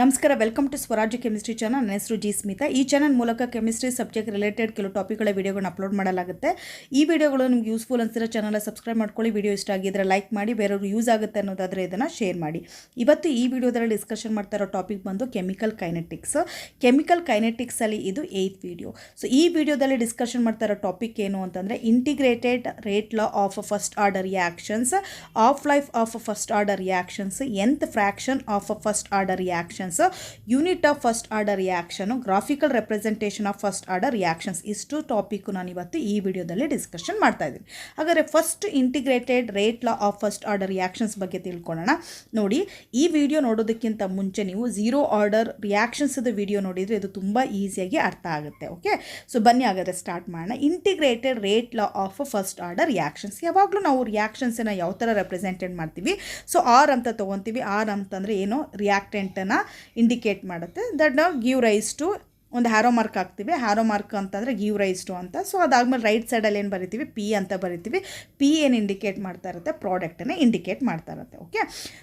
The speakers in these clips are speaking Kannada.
ನಮಸ್ಕಾರ, ವೆಲ್ಕಮ್ ಟು ಸ್ವರಾಜ್ಯ ಕೆಮಿಸ್ಟ್ರಿ ಚಾನಲ್. ನನ್ನ ಹೆಸರು ಜಿ ಸ್ಮಿತಾ. ಈ ಚಾನಲ್ ಮೂಲಕ ಕೆಮಿಸ್ಟ್ರಿ ಸಬ್ಜೆಕ್ಟ್ ರಿಲೇಟೆಡ್ ಕೆಲವು ಟಾಪಿಕ್ಗಳ ವಿಡಿಯೋಗಳನ್ನ ಅಪ್ಲೋಡ್ ಮಾಡಲಾಗುತ್ತೆ. ಈ ವಿಡಿಯೋಗಳು ನಿಮ್ಗೆ ಯೂಸ್ಫುಲ್ ಅನ್ಸಿರೋ ಚಾನಲ್ ಸಬ್ಸ್ಕ್ರೈಬ್ ಮಾಡ್ಕೊಳ್ಳಿ. ವಿಡಿಯೋ ಇಷ್ಟ ಆಗಿದ್ರೆ ಲೈಕ್ ಮಾಡಿ, ಬೇರೆಯವರು ಯೂಸ್ ಆಗುತ್ತೆ ಅನ್ನೋದಾದರೆ ಇದನ್ನು ಶೇರ್ ಮಾಡಿ. ಇವತ್ತು ಈ ವಿಡಿಯೋದಲ್ಲಿ ಡಿಸ್ಕಷನ್ ಮಾಡ್ತಾ ಇರೋ ಟಾಪಿಕ್ ಬಂದು ಕೆಮಿಕಲ್ ಕೈನೆಟಿಕ್ಸ್. ಕೆಮಿಕಲ್ ಕೈನೆಟಿಕ್ಸಲ್ಲಿ ಇದು 8th ವಿಡಿಯೋ. ಸೊ ಈ ವಿಡಿಯೋದಲ್ಲಿ ಡಿಸ್ಕಷನ್ ಮಾಡ್ತಾ ಇರೋ ಟಾಪಿಕ್ ಏನು ಅಂತಂದರೆ integrated rate law of first order reactions, of life of first order reactions, nth fraction of first order reactions, unit of first order reaction, graphical representation of first order reactions. ಇಷ್ಟು ಟಾಪಿಕ್ ನಾನು ಇವತ್ತು ಈ ವಿಡಿಯೋದಲ್ಲಿ ಡಿಸ್ಕಷನ್ ಮಾಡ್ತಾ ಇದ್ದೀನಿ. ಹಾಗಾದರೆ first integrated rate law of first order reactions ಬಗ್ಗೆ ತಿಳ್ಕೊಳ್ಳೋಣ. ನೋಡಿ, ಈ ವಿಡಿಯೋ ನೋಡೋದಕ್ಕಿಂತ ಮುಂಚೆ ನೀವು ಝೀರೋ ಆರ್ಡರ್ ರಿಯಾಕ್ಷನ್ಸ್ ವಿಡಿಯೋ ನೋಡಿದರೆ ಇದು ತುಂಬ ಈಸಿಯಾಗಿ ಅರ್ಥ ಆಗುತ್ತೆ. ಓಕೆ, ಸೊ ಬನ್ನಿ ಹಾಗಾದರೆ ಸ್ಟಾರ್ಟ್ ಮಾಡೋಣ. Integrated rate law of first order reactions. ಯಾವಾಗಲೂ ನಾವು ರಿಯಾಕ್ಷನ್ಸನ್ನು ಯಾವ ಥರ ರೆಪ್ರೆಸೆಂಟೆಡ್ ಮಾಡ್ತೀವಿ? ಸೊ ಆರ್ ಅಂತ ತೊಗೊತೀವಿ. ಆರ್ ಅಂತಂದರೆ ಏನು? ರಿಯಾಕ್ಟೆಂಟನ್ನು ಇಂಡಿಕೇಟ್ ಮಾಡುತ್ತೆ. ದಟ್ ಗಿವ್ ರೈಸ್ ಟು ಒಂದು ಹ್ಯಾರೋ ಮಾರ್ಕ್ ಹಾಕ್ತೀವಿ. ಹ್ಯಾರೋ ಮಾರ್ಕ್ ಅಂತಂದರೆ ಗಿವ್ ರೈಸ್ ಟು ಅಂತ. ಸೊ ಅದಾದಮೇಲೆ ರೈಟ್ ಸೈಡಲ್ಲಿ ಏನು ಬರಿತೀವಿ? ಪಿ ಅಂತ ಬರಿತೀವಿ. ಪಿ ಏನು ಇಂಡಿಕೇಟ್ ಮಾಡ್ತಾ ಇರುತ್ತೆ? ಪ್ರಾಡಕ್ಟನ್ನು ಇಂಡಿಕೇಟ್ ಮಾಡ್ತಾ ಇರುತ್ತೆ. ಓಕೆ,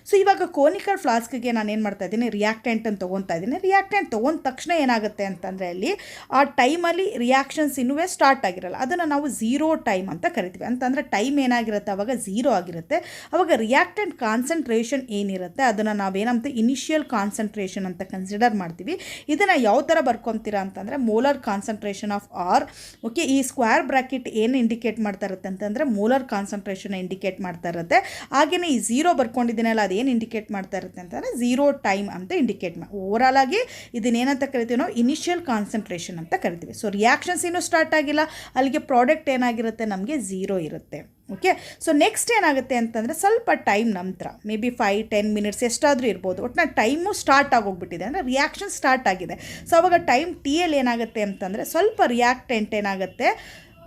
ಸೊ ಇವಾಗ ಕೋನಿಕಲ್ ಫ್ಲಾಸ್ಕ್ಗೆ ನಾನು ಏನು ಮಾಡ್ತಾ ಇದ್ದೀನಿ? ರಿಯಾಕ್ಟೆಂಟನ್ನು ತೊಗೊತಾ ಇದ್ದೀನಿ. ರಿಯಾಕ್ಟೆಂಟ್ ತೊಗೊಂಡ ತಕ್ಷಣ ಏನಾಗುತ್ತೆ ಅಂತಂದರೆ ಅಲ್ಲಿ ಆ ಟೈಮಲ್ಲಿ ರಿಯಾಕ್ಷನ್ಸ್ ಇನ್ನೂ ಸ್ಟಾರ್ಟ್ ಆಗಿರಲ್ಲ. ಅದನ್ನು ನಾವು ಝೀರೋ ಟೈಮ್ ಅಂತ ಕರಿತೀವಿ. ಅಂತಂದರೆ ಟೈಮ್ ಏನಾಗಿರುತ್ತೆ? ಅವಾಗ ಝೀರೋ ಆಗಿರುತ್ತೆ. ಅವಾಗ ರಿಯಾಕ್ಟೆಂಟ್ ಕಾನ್ಸಂಟ್ರೇಷನ್ ಏನಿರುತ್ತೆ ಅದನ್ನು ನಾವೇನಂತ ಇನಿಷಿಯಲ್ ಕಾನ್ಸಂಟ್ರೇಷನ್ ಅಂತ ಕನ್ಸಿಡರ್ ಮಾಡ್ತೀವಿ. ಇದನ್ನು ಯಾವ ಥರ ಬರ್ಕೊಂತೀರಾ ಅಂತಂದರೆ molar concentration of R. Okay, ಈ ಸ್ಕ್ವೇರ್ ಬ್ರಾಕೆಟ್ ಏನು ಇಂಡಿಕೇಟ್ ಮಾಡ್ತಾ ಇರುತ್ತೆ ಅಂತಂದರೆ ಮೋಲಾರ್ ಕಾನ್ಸಂಟ್ರೇಷನ್ ಇಂಡಿಕೇಟ್ ಮಾಡ್ತಾ ಇರುತ್ತೆ. ಹಾಗೆಯೇ ಈ ಝೀರೋ ಬರ್ಕೊಂಡಿದ್ದೀನಲ್ಲ ಅದೇನು ಇಂಡಿಕೇಟ್ ಮಾಡ್ತಾ ಇರುತ್ತೆ ಅಂತಂದರೆ ಝೀರೋ ಟೈಮ್ ಅಂತ ಇಂಡಿಕೇಟ್ ಓವರಾಲ್ ಆಗಿ ಇದನ್ನೇನಂತ ಕರಿತೀವಿ ನಾವು? ಇನಿಷಿಯಲ್ ಕಾನ್ಸಂಟ್ರೇಷನ್ ಅಂತ ಕರಿತೀವಿ. ಸೊ ರಿಯಾಕ್ಷನ್ಸ್ ಇನ್ನೂ ಸ್ಟಾರ್ಟ್ ಆಗಿಲ್ಲ, ಅಲ್ಲಿಗೆ ಪ್ರಾಡಕ್ಟ್ ಏನಾಗಿರುತ್ತೆ? ನಮಗೆ ಝೀರೋ ಇರುತ್ತೆ. ಓಕೆ, ಸೊ ನೆಕ್ಸ್ಟ್ ಏನಾಗುತ್ತೆ ಅಂತಂದರೆ ಸ್ವಲ್ಪ ಟೈಮ್ ನಂತರ ಮೇ ಬಿ 5-10 ಮಿನಿಟ್ಸ್ ಎಷ್ಟಾದರೂ ಇರ್ಬೋದು. ಒಟ್ಟಿನ ಟೈಮು ಸ್ಟಾರ್ಟ್ ಆಗೋಗ್ಬಿಟ್ಟಿದೆ, ಅಂದರೆ ರಿಯಾಕ್ಷನ್ ಸ್ಟಾರ್ಟ್ ಆಗಿದೆ. ಸೊ ಅವಾಗ ಟೈಮ್ ಟಿಯಲ್ಲಿ ಏನಾಗುತ್ತೆ ಅಂತಂದರೆ ಸ್ವಲ್ಪ ರಿಯಾಕ್ಟೆಂಟ್ ಏನಾಗುತ್ತೆ?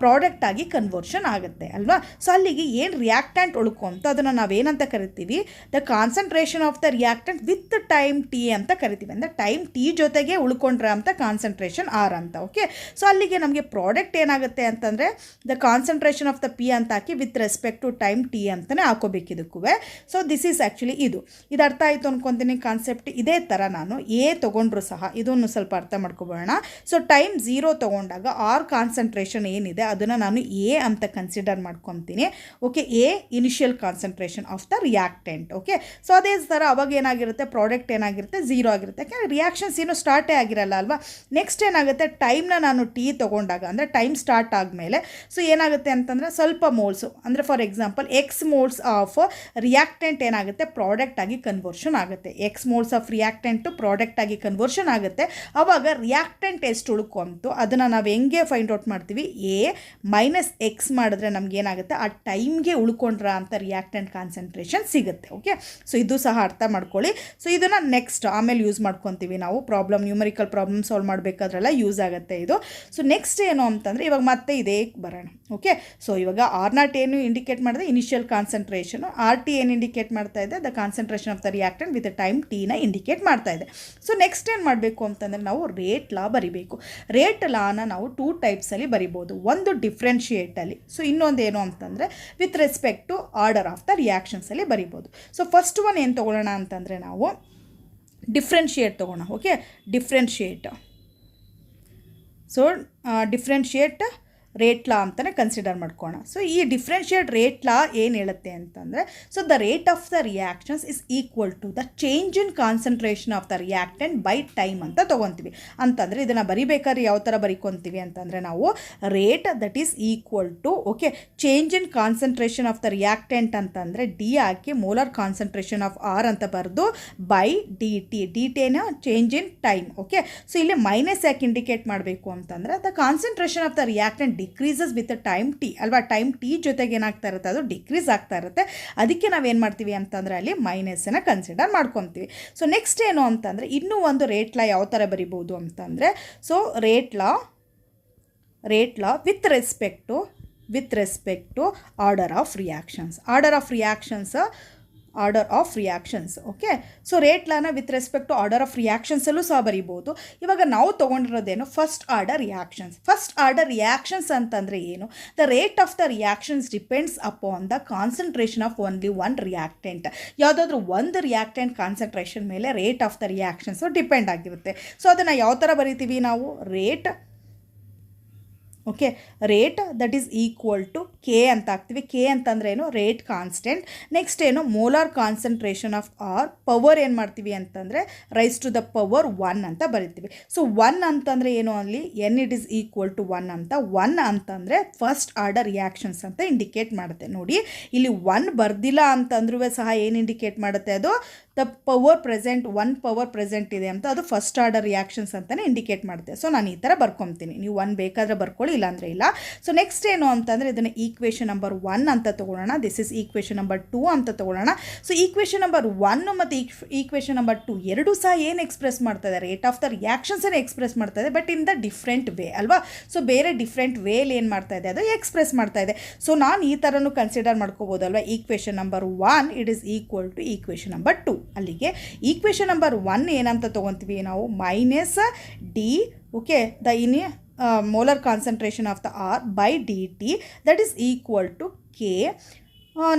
ಪ್ರಾಡಕ್ಟ್ ಆಗಿ ಕನ್ವರ್ಷನ್ ಆಗುತ್ತೆ ಅಲ್ವಾ? ಸೊ ಅಲ್ಲಿಗೆ ಏನು ರಿಯಾಕ್ಟೆಂಟ್ ಉಳ್ಕೊಂತು ಅದನ್ನು ನಾವೇನಂತ ಕರಿತೀವಿ? The concentration of the reactant with time T ಅಂತ ಕರಿತೀವಿ. ಅಂದರೆ ಟೈಮ್ ಟಿ ಜೊತೆಗೆ ಉಳ್ಕೊಂಡ್ರೆ ಅಂತ ಕಾನ್ಸಂಟ್ರೇಷನ್ ಆರ್ ಅಂತ. ಓಕೆ, ಸೊ ಅಲ್ಲಿಗೆ ನಮಗೆ ಪ್ರಾಡಕ್ಟ್ ಏನಾಗುತ್ತೆ ಅಂತಂದರೆ the concentration of the P ಅಂತ ಹಾಕಿ with respect to time T ಅಂತಲೇ ಹಾಕೋಬೇಕಿದಕ್ಕೂ. ಸೊ ದಿಸ್ ಈಸ್ ಆ್ಯಕ್ಚುಲಿ ಇದು ಅರ್ಥ ಆಯಿತು ಅನ್ಕೊತೀನಿ ಕಾನ್ಸೆಪ್ಟ್. ಇದೇ ಥರ ನಾನು ಎ ತೊಗೊಂಡ್ರು ಸಹ ಇದನ್ನು ಸ್ವಲ್ಪ ಅರ್ಥ ಮಾಡ್ಕೊಬೋಣ. ಸೊ ಟೈಮ್ ಝೀರೋ ತೊಗೊಂಡಾಗ ಆರ್ ಕಾನ್ಸಂಟ್ರೇಷನ್ ಏನಿದೆ ಅದನ್ನು ನಾನು ಎ ಅಂತ ಕನ್ಸಿಡರ್ ಮಾಡ್ಕೊತೀನಿ. Okay, A initial concentration of the reactant. Okay, so ಅದೇ ಥರ ಅವಾಗ ಏನಾಗಿರುತ್ತೆ? ಪ್ರಾಡಕ್ಟ್ ಏನಾಗಿರುತ್ತೆ? ಝೀರೋ ಆಗಿರುತ್ತೆ. ಯಾಕೆಂದರೆ ರಿಯಾಕ್ಷನ್ಸ್ ಇನ್ನೂ ಸ್ಟಾರ್ಟೇ ಆಗಿರಲ್ಲ ಅಲ್ವಾ? ನೆಕ್ಸ್ಟ್ ಏನಾಗುತ್ತೆ? ಟೈಮ್ನ ನಾನು ಟಿ ತೊಗೊಂಡಾಗ ಅಂದರೆ ಟೈಮ್ ಸ್ಟಾರ್ಟ್ ಆದಮೇಲೆ ಸೊ ಏನಾಗುತ್ತೆ ಅಂತಂದರೆ ಸ್ವಲ್ಪ ಮೋಲ್ಸು, ಅಂದರೆ for example X moles of reactant ಏನಾಗುತ್ತೆ? ಪ್ರಾಡಕ್ಟ್ ಆಗಿ ಕನ್ವರ್ಷನ್ ಆಗುತ್ತೆ. X moles of reactant product ಆಗಿ ಕನ್ವರ್ಷನ್ ಆಗುತ್ತೆ. ಆವಾಗ ರಿಯಾಕ್ಟೆಂಟ್ ಎಷ್ಟು ಉಳ್ಕೊಂತು ಅದನ್ನು ನಾವು ಹೆಂಗೆ ಫೈಂಡ್ ಔಟ್ ಮಾಡ್ತೀವಿ? ಎ ಮೈನಸ್ ಎಕ್ಸ್ ಮಾಡಿದ್ರೆ ನಮಗೇನಾಗುತ್ತೆ? ಆ ಟೈಮ್ಗೆ ಉಳ್ಕೊಂಡ್ರ ಅಂತ ರಿಯಾಕ್ಟೆಂಟ್ ಕಾನ್ಸಂಟ್ರೇಷನ್ ಸಿಗುತ್ತೆ. ಓಕೆ, ಸೊ ಇದು ಸಹ ಅರ್ಥ ಮಾಡ್ಕೊಳ್ಳಿ. ಸೊ ಇದನ್ನು ನೆಕ್ಸ್ಟ್ ಆಮೇಲೆ ಯೂಸ್ ಮಾಡ್ಕೊತೀವಿ ನಾವು ನ್ಯೂಮರಿಕಲ್ ಪ್ರಾಬ್ಲಮ್ ಸಾಲ್ವ್ ಮಾಡಬೇಕಾದ್ರೆಲ್ಲ ಯೂಸ್ ಆಗುತ್ತೆ ಇದು. ಸೊ ನೆಕ್ಸ್ಟ್ ಏನು ಅಂತಂದರೆ ಇವಾಗ ಮತ್ತೆ ಇದೇ ಬರೋಣ. ಓಕೆ, ಸೊ ಇವಾಗ ಆರ್ ನಾಟ್ ಏನು ಇಂಡಿಕೇಟ್ ಮಾಡಿದೆ? Initial concentration. ಆರ್ ಟಿ ಏನು ಇಂಡಿಕೇಟ್ ಮಾಡ್ತಾ ಇದೆ? The concentration of the reactant with time ಟಿನ ಇಂಡಿಕೇಟ್ ಮಾಡ್ತಾ ಇದೆ. ಸೊ ನೆಕ್ಸ್ಟ್ ಏನು ಮಾಡಬೇಕು ಅಂತಂದರೆ ನಾವು ರೇಟ್ ಲಾ ಬರಿಬೇಕು. ರೇಟ್ ಲಾನ ನಾವು 2 ಟೈಪ್ಸಲ್ಲಿ ಬರಿಬೋದು. ಒಂದು ಡಿಫ್ರೆನ್ಷಿಯೇಟಲ್ಲಿ, ಸೊ ಇನ್ನೊಂದು ಏನು ಅಂತಂದರೆ with respect to order of the ರಿಯಾಕ್ಷನ್ಸಲ್ಲಿ ಬರಿಬೋದು. ಸೊ ಫಸ್ಟ್ ಒನ್ ಏನು ತೊಗೊಳ್ಳೋಣ ಅಂತಂದರೆ ನಾವು ಡಿಫ್ರೆನ್ಷಿಯೇಟ್ ತೊಗೊಳ್ಳೋಣ. Okay, differentiate. So differentiate rate law ಅಂತಲೇ ಕನ್ಸಿಡರ್ ಮಾಡ್ಕೋಣ. ಸೊ ಈ ಡಿಫ್ರೆನ್ಷಿಯೇಟ್ ರೇಟ್ ಲಾ ಏನು ಹೇಳುತ್ತೆ ಅಂತಂದರೆ so the rate of the reactions is equal to the change in concentration of the reactant by time ಅಂತ ತೊಗೊತೀವಿ. ಅಂತಂದರೆ ಇದನ್ನು ಬರಿಬೇಕಾದ್ರೆ ಯಾವ ಥರ ಬರಿಕೊತೀವಿ ಅಂತಂದರೆ ನಾವು rate that is equal to okay change in concentration of the reactant ಅಂತಂದರೆ ಡಿ ಹಾಕಿ ಮೋಲಾರ್ ಕಾನ್ಸಂಟ್ರೇಷನ್ ಆಫ್ ಆರ್ ಅಂತ ಬರೆದು ಬೈ ಡಿ ಟಿನ change in time. Okay, so ಇಲ್ಲಿ ಮೈನಸ್ ಯಾಕೆ ಇಂಡಿಕೇಟ್ ಮಾಡಬೇಕು ಅಂತಂದರೆ the concentration of the reactant decreases with time T ಅಲ್ವಾ? ಟೈಮ್ ಟಿ ಜೊತೆಗೆ ಏನಾಗ್ತಾ ಇರುತ್ತೆ? ಅದು ಡಿಕ್ರೀಸ್ ಆಗ್ತಾ ಇರುತ್ತೆ. ಅದಕ್ಕೆ ನಾವೇನು ಮಾಡ್ತೀವಿ ಅಂತಂದರೆ ಅಲ್ಲಿ ಮೈನಸ್ಸನ್ನು ಕನ್ಸಿಡರ್ ಮಾಡ್ಕೊತೀವಿ. ಸೊ ನೆಕ್ಸ್ಟ್ ಏನು ಅಂತಂದರೆ ಇನ್ನೂ ಒಂದು ರೇಟ್ ಲಾ ಯಾವ ಥರ ಬರಿಬೋದು ಅಂತಂದರೆ so rate law with respect to order of reactions. Order of reactions order of reactions. Okay, so rate ಲಾನ with respect to order of ರಿಯಾಕ್ಷನ್ಸಲ್ಲೂ ಸಹ ಬರೀಬೋದು. ಇವಾಗ ನಾವು ತೊಗೊಂಡಿರೋದೇನು first order reactions. First order reactions ಅಂತಂದರೆ ಏನು? The rate of the reactions depends upon the concentration of only one reactant. ಯಾವುದಾದ್ರೂ ಒಂದು ರಿಯಾಕ್ಟೆಂಟ್ ಕಾನ್ಸಂಟ್ರೇಷನ್ ಮೇಲೆ rate of the reactions depend ಆಗಿರುತ್ತೆ. ಸೊ ಅದನ್ನು ಯಾವ ಥರ ಬರಿತೀವಿ ನಾವು? Rate, okay, rate that is equal to k ಅಂತ ಹಾಕ್ತೀವಿ. ಕೆ ಅಂತಂದ್ರೆ ಏನು? Rate constant. ನೆಕ್ಸ್ಟ್ ಏನು? Molar concentration of R. Power ಏನು ಮಾಡ್ತೀವಿ ಅಂತಂದರೆ ರೈಸ್ ಟು ದ ಪವರ್ 1 ಅಂತ ಬರಿತೀವಿ. ಸೊ 1 ಅಂತಂದರೆ ಏನು? ಅಲ್ಲಿ n it is equal to 1 ಅಂತ. 1 ಅಂತಂದರೆ ಫಸ್ಟ್ ಆರ್ಡರ್ ರಿಯಾಕ್ಷನ್ಸ್ ಅಂತ ಇಂಡಿಕೇಟ್ ಮಾಡುತ್ತೆ. ನೋಡಿ, ಇಲ್ಲಿ 1 ಬರ್ದಿಲ್ಲ ಅಂತಂದ್ರೂ ಸಹ ಏನು ಇಂಡಿಕೇಟ್ ಮಾಡುತ್ತೆ? ಅದು the power present, 1 power present ಇದೆ ಅಂತ, ಅದು ಫಸ್ಟ್ ಆರ್ಡರ್ ರಿಯಾಕ್ಷನ್ಸ್ ಅಂತಲೇ ಇಂಡಿಕೇಟ್ ಮಾಡುತ್ತೆ. ಸೊ ನಾನು ಈ ಥರ ಬರ್ಕೊತೀನಿ. ನೀವು 1 ಬೇಕಾದರೆ ಬರ್ಕೊಳ್ಳಿ, ಇಲ್ಲಾಂದರೆ ಇಲ್ಲ. ಸೊ ನೆಕ್ಸ್ಟ್ ಏನು ಅಂತಂದರೆ ಇದನ್ನು ಈಕ್ವೇಷನ್ ನಂಬರ್ 1 ಅಂತ ತೊಗೊಳ್ಳೋಣ. ದಿಸ್ ಇಸ್ ಈಕ್ವೇಷನ್ ನಂಬರ್ 2 ಅಂತ ತೊಗೊಳ್ಳೋಣ. ಸೊ ಈಕ್ವೇಷನ್ ನಂಬರ್ 1 ಮತ್ತು ಈಕ್ವೇಷನ್ ನಂಬರ್ 2 ಎರಡೂ ಸಹ ಏನು ಎಕ್ಸ್ಪ್ರೆಸ್ ಮಾಡ್ತದೆ? ರೇಟ್ ಆಫ್ ದ ರಿಯಾಕ್ಷನ್ಸನ್ನು ಎಕ್ಸ್ಪ್ರೆಸ್ ಮಾಡ್ತಾ ಇದೆ, but in the different way ಅಲ್ವಾ? ಸೊ ಬೇರೆ ಡಿಫ್ರೆಂಟ್ ವೇಲಿ ಏನು ಮಾಡ್ತಾ ಇದೆ? ಅದು ಎಕ್ಸ್ಪ್ರೆಸ್ ಮಾಡ್ತಾ ಇದೆ. ಸೊ ನಾನು ಈ ಥರನೂ ಕನ್ಸಿಡರ್ ಮಾಡ್ಕೋಬೋದಲ್ವಾ? Equation number 1 it is equal to equation number 2. ಅಲ್ಲಿಗೆ ಈಕ್ವೇಷನ್ ನಂಬರ್ 1 ಏನಂತ ತೊಗೊತೀವಿ ನಾವು? Minus D, okay, the in molar concentration of the R by dt that is equal to K.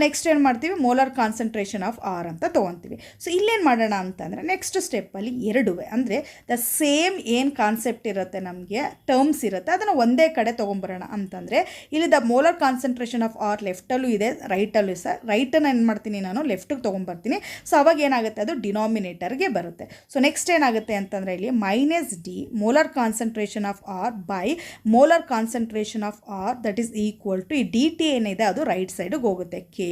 Next ಏನು ಮಾಡ್ತೀವಿ? ಮೋಲಾರ್ ಕಾನ್ಸಂಟ್ರೇಷನ್ ಆಫ್ ಆರ್ ಅಂತ ತೊಗೊತೀವಿ. ಸೊ ಇಲ್ಲೇನು ಮಾಡೋಣ ಅಂತಂದರೆ ನೆಕ್ಸ್ಟ್ ಸ್ಟೆಪ್ಪಲ್ಲಿ ಎರಡೂ ಅಂದರೆ ದ ಸೇಮ್ ಏನು ಕಾನ್ಸೆಪ್ಟ್ ಇರುತ್ತೆ, ನಮಗೆ ಟರ್ಮ್ಸ್ ಇರುತ್ತೆ, ಅದನ್ನು ಒಂದೇ ಕಡೆ ತೊಗೊಂಬರೋಣ ಅಂತಂದರೆ ಇಲ್ಲಿ the molar concentration of R ಲೆಫ್ಟಲ್ಲೂ ಇದೆ, ರೈಟಲ್ಲೂ ಸಹ. ರೈಟನ್ನು ಏನು ಮಾಡ್ತೀನಿ ನಾನು? ಲೆಫ್ಟಿಗೆ ತೊಗೊಂಬರ್ತೀನಿ. ಸೊ ಅವಾಗ ಏನಾಗುತ್ತೆ? ಅದು ಡಿನಾಮಿನೇಟರ್ಗೆ ಬರುತ್ತೆ. ಸೊ ನೆಕ್ಸ್ಟ್ ಏನಾಗುತ್ತೆ ಅಂತಂದರೆ ಇಲ್ಲಿ minus d molar concentration of R by molar concentration of R that is equal to ಈ ಡಿ ಟಿ ಏನಿದೆ ಅದು ರೈಟ್ ಸೈಡಿಗೆ ಹೋಗುತ್ತೆ. K,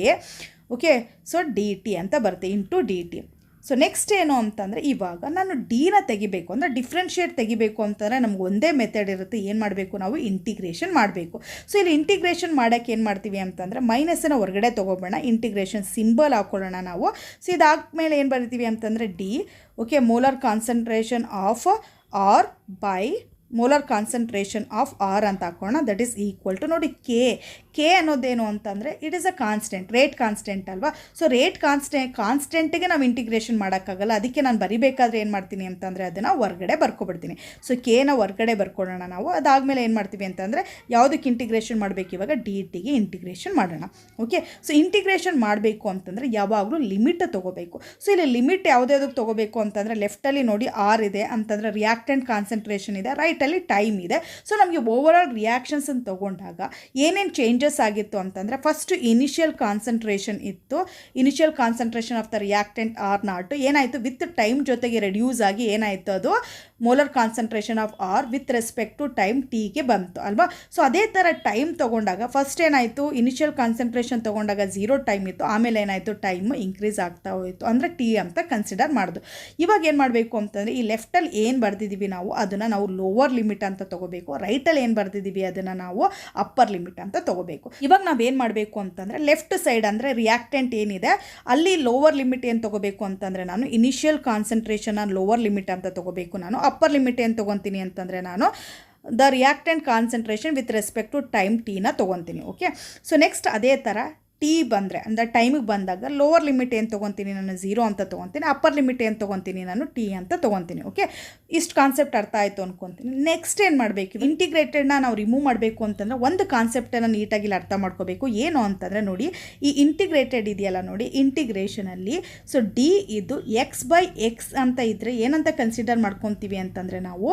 okay, so d t ಅಂತ ಬರುತ್ತೆ into d t. So next ಏನು ಅಂತಂದರೆ ಇವಾಗ ನಾನು ಡಿನ ತೆಗಿಬೇಕು ಅಂದರೆ ಡಿಫ್ರೆನ್ಷಿಯೇಟ್ ತೆಗಿಬೇಕು ಅಂತಂದರೆ ನಮ್ಗೆ ಒಂದೇ ಮೆಥಡ್ ಇರುತ್ತೆ. ಏನು ಮಾಡಬೇಕು ನಾವು? ಇಂಟಿಗ್ರೇಷನ್ ಮಾಡಬೇಕು. ಸೊ ಇಲ್ಲಿ ಇಂಟಿಗ್ರೇಷನ್ ಮಾಡೋಕ್ಕೆ ಏನು ಮಾಡ್ತೀವಿ ಅಂತಂದರೆ ಮೈನಸ್ಸನ್ನು ಹೊರಗಡೆ ತೊಗೊಬೇಡ, ಇಂಟಿಗ್ರೇಷನ್ ಸಿಂಬಲ್ ಹಾಕ್ಕೊಳ್ಳೋಣ ನಾವು. ಸೊ ಇದಾದ್ಮೇಲೆ ಏನು ಬರಿತೀವಿ ಅಂತಂದರೆ d, okay, molar concentration of R by molar concentration of R ಅಂತ ಹಾಕೋಣ. ದಟ್ ಈಸ್ ಈಕ್ವಲ್ ಟು ನೋಡಿ ಕೆ ಅನ್ನೋದೇನು ಅಂತಂದರೆ it is a constant, rate constant ಅಲ್ವಾ? ಸೊ ರೇಟ್ ಕಾನ್ಸ್ಟೆಂಟಿಗೆ ನಾವು ಇಂಟಿಗ್ರೇಷನ್ ಮಾಡೋಕ್ಕಾಗಲ್ಲ. ಅದಕ್ಕೆ ನಾನು ಬರಿಬೇಕಾದ್ರೆ ಏನು ಮಾಡ್ತೀನಿ ಅಂತಂದರೆ ಅದನ್ನು ಹೊರ್ಗಡೆ ಬರ್ಕೊಬಿಡ್ತೀನಿ. ಸೊ ಕೆನ ಹೊರ್ಗಡೆ ಬರ್ಕೊಳ್ಳೋಣ ನಾವು. ಅದಾದಮೇಲೆ ಏನು ಮಾಡ್ತೀವಿ ಅಂತಂದರೆ ಯಾವುದಕ್ಕೆ ಇಂಟಿಗ್ರೇಷನ್ ಮಾಡಬೇಕು? ಇವಾಗ ಡಿ ಟಿಗೆ ಇಂಟಿಗ್ರೇಷನ್ ಮಾಡೋಣ. ಓಕೆ, ಸೊ ಇಂಟಿಗ್ರೇಷನ್ ಮಾಡಬೇಕು ಅಂತಂದರೆ ಯಾವಾಗಲೂ ಲಿಮಿಟ್ ತೊಗೋಬೇಕು. ಸೊ ಇಲ್ಲಿ ಲಿಮಿಟ್ ಯಾವುದ್ಯಾವುದಕ್ಕೆ ತೊಗೋಬೇಕು ಅಂತಂದರೆ ಲೆಫ್ಟಲ್ಲಿ ನೋಡಿ ಆರ್ ಇದೆ ಅಂತಂದರೆ ರಿಯಾಕ್ಟೆಂಟ್ ಕಾನ್ಸಂಟ್ರೇಷನ್ ಇದೆ, ರೈಟಲ್ಲಿ ಟೈಮ್ ಇದೆ. ಸೊ ನಮಗೆ ಓವರ್ ಆಲ್ ರಿಯಾಕ್ಷನ್ಸ್ ಅಂತ ತೊಗೊಂಡಾಗ ಏನೇನು ಚೇಂಜಸ್ ಆಗಿತ್ತು ಅಂತಂದರೆ ಫಸ್ಟ್ ಇನಿಷಿಯಲ್ ಕಾನ್ಸಂಟ್ರೇಷನ್ ಇತ್ತು. Initial concentration of the reactant R naught ಏನಾಯಿತು? ವಿತ್ ಟೈಮ್ ಜೊತೆಗೆ ರೆಡ್ಯೂಸ್ ಆಗಿ ಏನಾಯಿತು? ಅದು molar concentration of R with respect to time ಟಿಗೆ ಬಂತು ಅಲ್ವಾ? ಸೊ ಅದೇ ಥರ ಟೈಮ್ ತೊಗೊಂಡಾಗ ಫಸ್ಟ್ ಏನಾಯಿತು? ಇನಿಷಿಯಲ್ ಕಾನ್ಸಂಟ್ರೇಷನ್ ತೊಗೊಂಡಾಗ 0 ಟೈಮ್ ಇತ್ತು, ಆಮೇಲೆ ಏನಾಯಿತು? ಟೈಮ್ ಇನ್ಕ್ರೀಸ್ ಆಗ್ತಾ ಹೋಯಿತು, ಅಂದರೆ ಟಿ ಅಂತ ಕನ್ಸಿಡರ್ ಮಾಡೋದು. ಇವಾಗ ಏನು ಮಾಡಬೇಕು ಅಂತಂದರೆ ಈ ಲೆಫ್ಟಲ್ಲಿ ಏನು ಬರ್ದಿದ್ದೀವಿ ನಾವು ಅದನ್ನು ನಾವು ಲೋವರ್ ಲಿಮಿಟ್ ಅಂತ ತೊಗೋಬೇಕು, ರೈಟಲ್ಲಿ ಏನು ಬರ್ದಿದ್ದೀವಿ ಅದನ್ನು ನಾವು ಅಪ್ಪರ್ ಲಿಮಿಟ್ ಅಂತ ತೊಗೋಬೇಕು. ಇವಾಗ ನಾವೇನು ಮಾಡಬೇಕು ಅಂತಂದರೆ ಲೆಫ್ಟ್ ಸೈಡ್ ಅಂದರೆ ರಿಯಾಕ್ಟೆಂಟ್ ಏನಿದೆ ಅಲ್ಲಿ ಲೋವರ್ ಲಿಮಿಟ್ ಏನು ತೊಗೋಬೇಕು ಅಂತಂದರೆ ನಾನು ಇನಿಷಿಯಲ್ ಕಾನ್ಸಂಟ್ರೇಷನ್ ಲೋವರ್ ಲಿಮಿಟ್ ಅಂತ ತೊಗೋಬೇಕು. ನಾನು ಅಪ್ಪರ್ ಲಿಮಿಟ್ ಏನು ತೊಗೊತೀನಿ ಅಂತಂದರೆ ನಾನು the reactant concentration with respect to time ಟಿನ ತೊಗೊತೀನಿ. ಓಕೆ, ಸೊ ನೆಕ್ಸ್ಟ್ ಅದೇ ಥರ ಟಿ ಬಂದರೆ ಅಂದರೆ ಟೈಮಿಗೆ ಬಂದಾಗ ಲೋವರ್ ಲಿಮಿಟ್ ಏನು ತೊಗೊತೀನಿ ನಾನು? 0 ಅಂತ ತೊಗೊತೀನಿ. ಅಪ್ಪರ್ ಲಿಮಿಟ್ ಏನು ತೊಗೊತೀನಿ ನಾನು? ಟಿ ಅಂತ ತೊಗೊತೀನಿ. ಓಕೆ, ಇಷ್ಟು ಕಾನ್ಸೆಪ್ಟ್ ಅರ್ಥ ಆಯಿತು ಅಂದ್ಕೊತೀನಿ. ನೆಕ್ಸ್ಟ್ ಏನು ಮಾಡಬೇಕು? ಇಂಟಿಗ್ರೇಟೆಡ್ನ ನಾವು ರಿಮೂವ್ ಮಾಡಬೇಕು ಅಂತಂದರೆ ಒಂದು ಕಾನ್ಸೆಪ್ಟನ್ನು ನೀಟಾಗಿ ಇಲ್ಲಿ ಅರ್ಥ ಮಾಡ್ಕೋಬೇಕು. ಏನು ಅಂತಂದರೆ ನೋಡಿ, ಈ ಇಂಟಿಗ್ರೇಟೆಡ್ ಇದೆಯಲ್ಲ ನೋಡಿ, ಇಂಟಿಗ್ರೇಷನಲ್ಲಿ ಸೊ ಡಿ ಇದು ಎಕ್ಸ್ ಬೈ ಎಕ್ಸ್ ಅಂತ ಇದ್ದರೆ ಏನಂತ ಕನ್ಸಿಡರ್ ಮಾಡ್ಕೊತೀವಿ ಅಂತಂದರೆ ನಾವು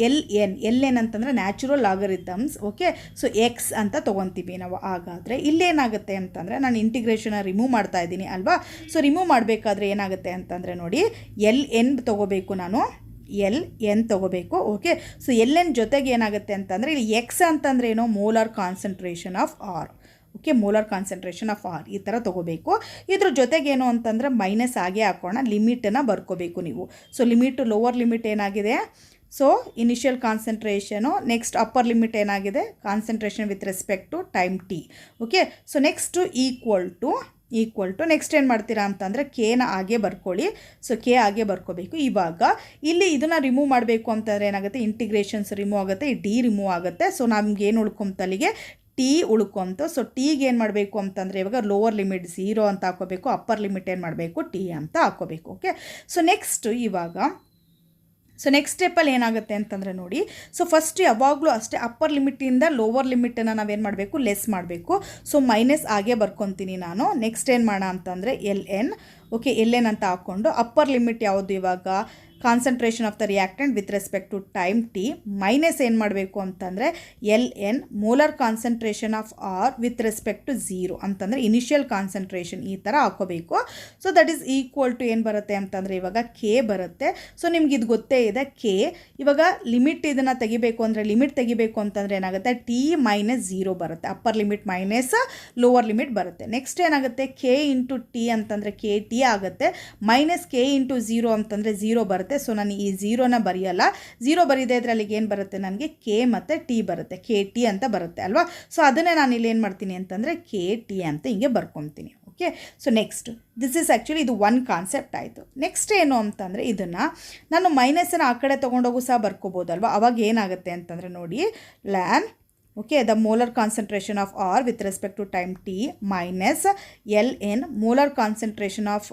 ಎಲ್ ಎನ್ ಅಂತಂದರೆ ನ್ಯಾಚುರಲ್ ಲಾಗರಿಥಮ್ಸ್. ಓಕೆ, ಸೊ ಎಕ್ಸ್ ಅಂತ ತೊಗೊತೀವಿ ನಾವು. ಹಾಗಾದರೆ ಇಲ್ಲೇನಾಗುತ್ತೆ ಅಂತಂದರೆ ನಾನು ಇಂಟಿಗ್ರೇಷನ್ ರಿಮೂವ್ ಮಾಡ್ತಾ ಇದ್ದೀನಿ ಅಲ್ವಾ? ಸೊ ರಿಮೂವ್ ಮಾಡಬೇಕಾದ್ರೆ ಏನಾಗುತ್ತೆ ಅಂತಂದರೆ ನೋಡಿ ಎಲ್ ಎನ್ ತೊಗೋಬೇಕು, ನಾನು ಎಲ್ ಎನ್ ತೊಗೋಬೇಕು. ಓಕೆ, ಸೊ ಎಲ್ ಎನ್ ಜೊತೆಗೆ ಏನಾಗುತ್ತೆ ಅಂತಂದರೆ ಇಲ್ಲಿ ಎಕ್ಸ್ ಅಂತಂದರೆ ಏನೋ molar concentration of R. Okay, molar concentration of R ಈ ಥರ ತೊಗೋಬೇಕು. ಇದ್ರ ಜೊತೆಗೇನು ಅಂತಂದರೆ ಮೈನಸ್ ಆಗೇ ಹಾಕೋಣ, ಲಿಮಿಟನ್ನು ಬರ್ಕೋಬೇಕು ನೀವು. ಸೊ ಲಿಮಿಟ್ ಲೋವರ್ ಲಿಮಿಟ್ ಏನಾಗಿದೆ? So initial concentration, next upper limit ಏನಾಗಿದೆ? Concentration with respect to time T. Okay, so next equal to next ಏನು ಮಾಡ್ತೀರಾ ಅಂತಂದರೆ ಕೆನ ಹಾಗೆ ಬರ್ಕೊಳ್ಳಿ. ಸೊ ಕೆ ಹಾಗೆ ಬರ್ಕೋಬೇಕು. ಇವಾಗ ಇಲ್ಲಿ ಇದನ್ನು ರಿಮೂವ್ ಮಾಡಬೇಕು ಅಂತಂದರೆ ಏನಾಗುತ್ತೆ? ಇಂಟಿಗ್ರೇಷನ್ಸ್ ರಿಮೂವ್ ಆಗುತ್ತೆ, ಈ ಡಿ ರಿಮೂವ್ ಆಗುತ್ತೆ. ಸೊ ನಮ್ಗೆ ಏನು ಉಳ್ಕೊಂತಲ್ಲಿಗೆ ಟಿ ಉಳ್ಕೊಂತು. ಸೊ ಟೀಗೆ ಏನು ಮಾಡಬೇಕು ಅಂತಂದರೆ ಇವಾಗ ಲೋವರ್ ಲಿಮಿಟ್ 0 ಅಂತ ಹಾಕೋಬೇಕು, ಅಪ್ಪರ್ ಲಿಮಿಟ್ ಏನು ಮಾಡಬೇಕು ಟಿ ಅಂತ ಹಾಕೋಬೇಕು. ಓಕೆ, ಸೊ ನೆಕ್ಸ್ಟ್ ಸ್ಟೆಪ್ಪಲ್ಲಿ ಏನಾಗುತ್ತೆ ಅಂತಂದರೆ ನೋಡಿ, ಸೊ ಫಸ್ಟ್ ಯಾವಾಗಲೂ ಅಷ್ಟೇ ಅಪ್ಪರ್ ಲಿಮಿಟಿಂದ ಲೋವರ್ ಲಿಮಿಟನ್ನು ನಾವೇನು ಮಾಡಬೇಕು ಲೆಸ್ ಮಾಡಬೇಕು. ಸೊ ಮೈನಸ್ ಆಗೇ ಬರ್ಕೊತೀನಿ ನಾನು. ನೆಕ್ಸ್ಟ್ ಏನು ಮಾಡೋಣ ಅಂತಂದರೆ ಓಕೆ ಎಲ್ ಎನ್ ಅಂತ ಹಾಕ್ಕೊಂಡು ಅಪ್ಪರ್ ಲಿಮಿಟ್ ಯಾವುದು ಇವಾಗ concentration of the reactant with respect to time t minus ಏನು ಮಾಡಬೇಕು ಅಂತಂದರೆ molar concentration of R with respect to 0 ಅಂತಂದರೆ ಇನಿಷಿಯಲ್ ಕಾನ್ಸಂಟ್ರೇಷನ್ ಈ ಥರ ಹಾಕೋಬೇಕು. So that is equal to ಏನು ಬರುತ್ತೆ ಅಂತಂದರೆ ಇವಾಗ ಕೆ ಬರುತ್ತೆ. ಸೊ ನಿಮ್ಗೆ ಇದು ಗೊತ್ತೇ ಇದೆ ಕೆ. ಇವಾಗ ಲಿಮಿಟ್ ಇದನ್ನು ತೆಗಿಬೇಕು ಅಂದರೆ ಲಿಮಿಟ್ ತೆಗಿಬೇಕು ಅಂತಂದರೆ ಏನಾಗುತ್ತೆ ಟಿ ಮೈನಸ್ 0 ಬರುತ್ತೆ, upper limit minus lower limit ಬರುತ್ತೆ. ನೆಕ್ಸ್ಟ್ ಏನಾಗುತ್ತೆ ಕೆ ಇಂಟು ಟಿ ಅಂತಂದರೆ ಕೆ ಟಿ ಆಗುತ್ತೆ, ಮೈನಸ್ ಕೆ ಇಂಟು 0 ಅಂತಂದರೆ 0 ಬರುತ್ತೆ. ಸೊ ನಾನು ಈ 0ನ ಬರೆಯಲ್ಲ, 0 ಬರೀದೆ ಇದ್ರೆ ಅಲ್ಲಿಗೆ ಏನು ಬರುತ್ತೆ ನನಗೆ ಕೆ ಮತ್ತು ಟಿ ಬರುತ್ತೆ, ಕೆ ಟಿ ಅಂತ ಬರುತ್ತೆ ಅಲ್ವಾ. ಸೊ ಅದನ್ನೇ ನಾನು ಇಲ್ಲಿ ಏನು ಮಾಡ್ತೀನಿ ಅಂತಂದರೆ ಕೆ ಟಿ ಅಂತ ಹಿಂಗೆ ಬರ್ಕೊತೀನಿ. Okay, so next this is actually ಇದು ಒಂದು ಕಾನ್ಸೆಪ್ಟ್ ಆಯಿತು. ನೆಕ್ಸ್ಟ್ ಏನು ಅಂತಂದರೆ ಇದನ್ನು ನಾನು ಮೈನಸನ್ನು ಆ ಕಡೆ ತೊಗೊಂಡೋಗು ಸಹ ಬರ್ಕೋಬೋದಲ್ವ. ಅವಾಗ ಏನಾಗುತ್ತೆ ಅಂತಂದರೆ ನೋಡಿ okay, the molar concentration of R with respect to time t minus Ln molar concentration of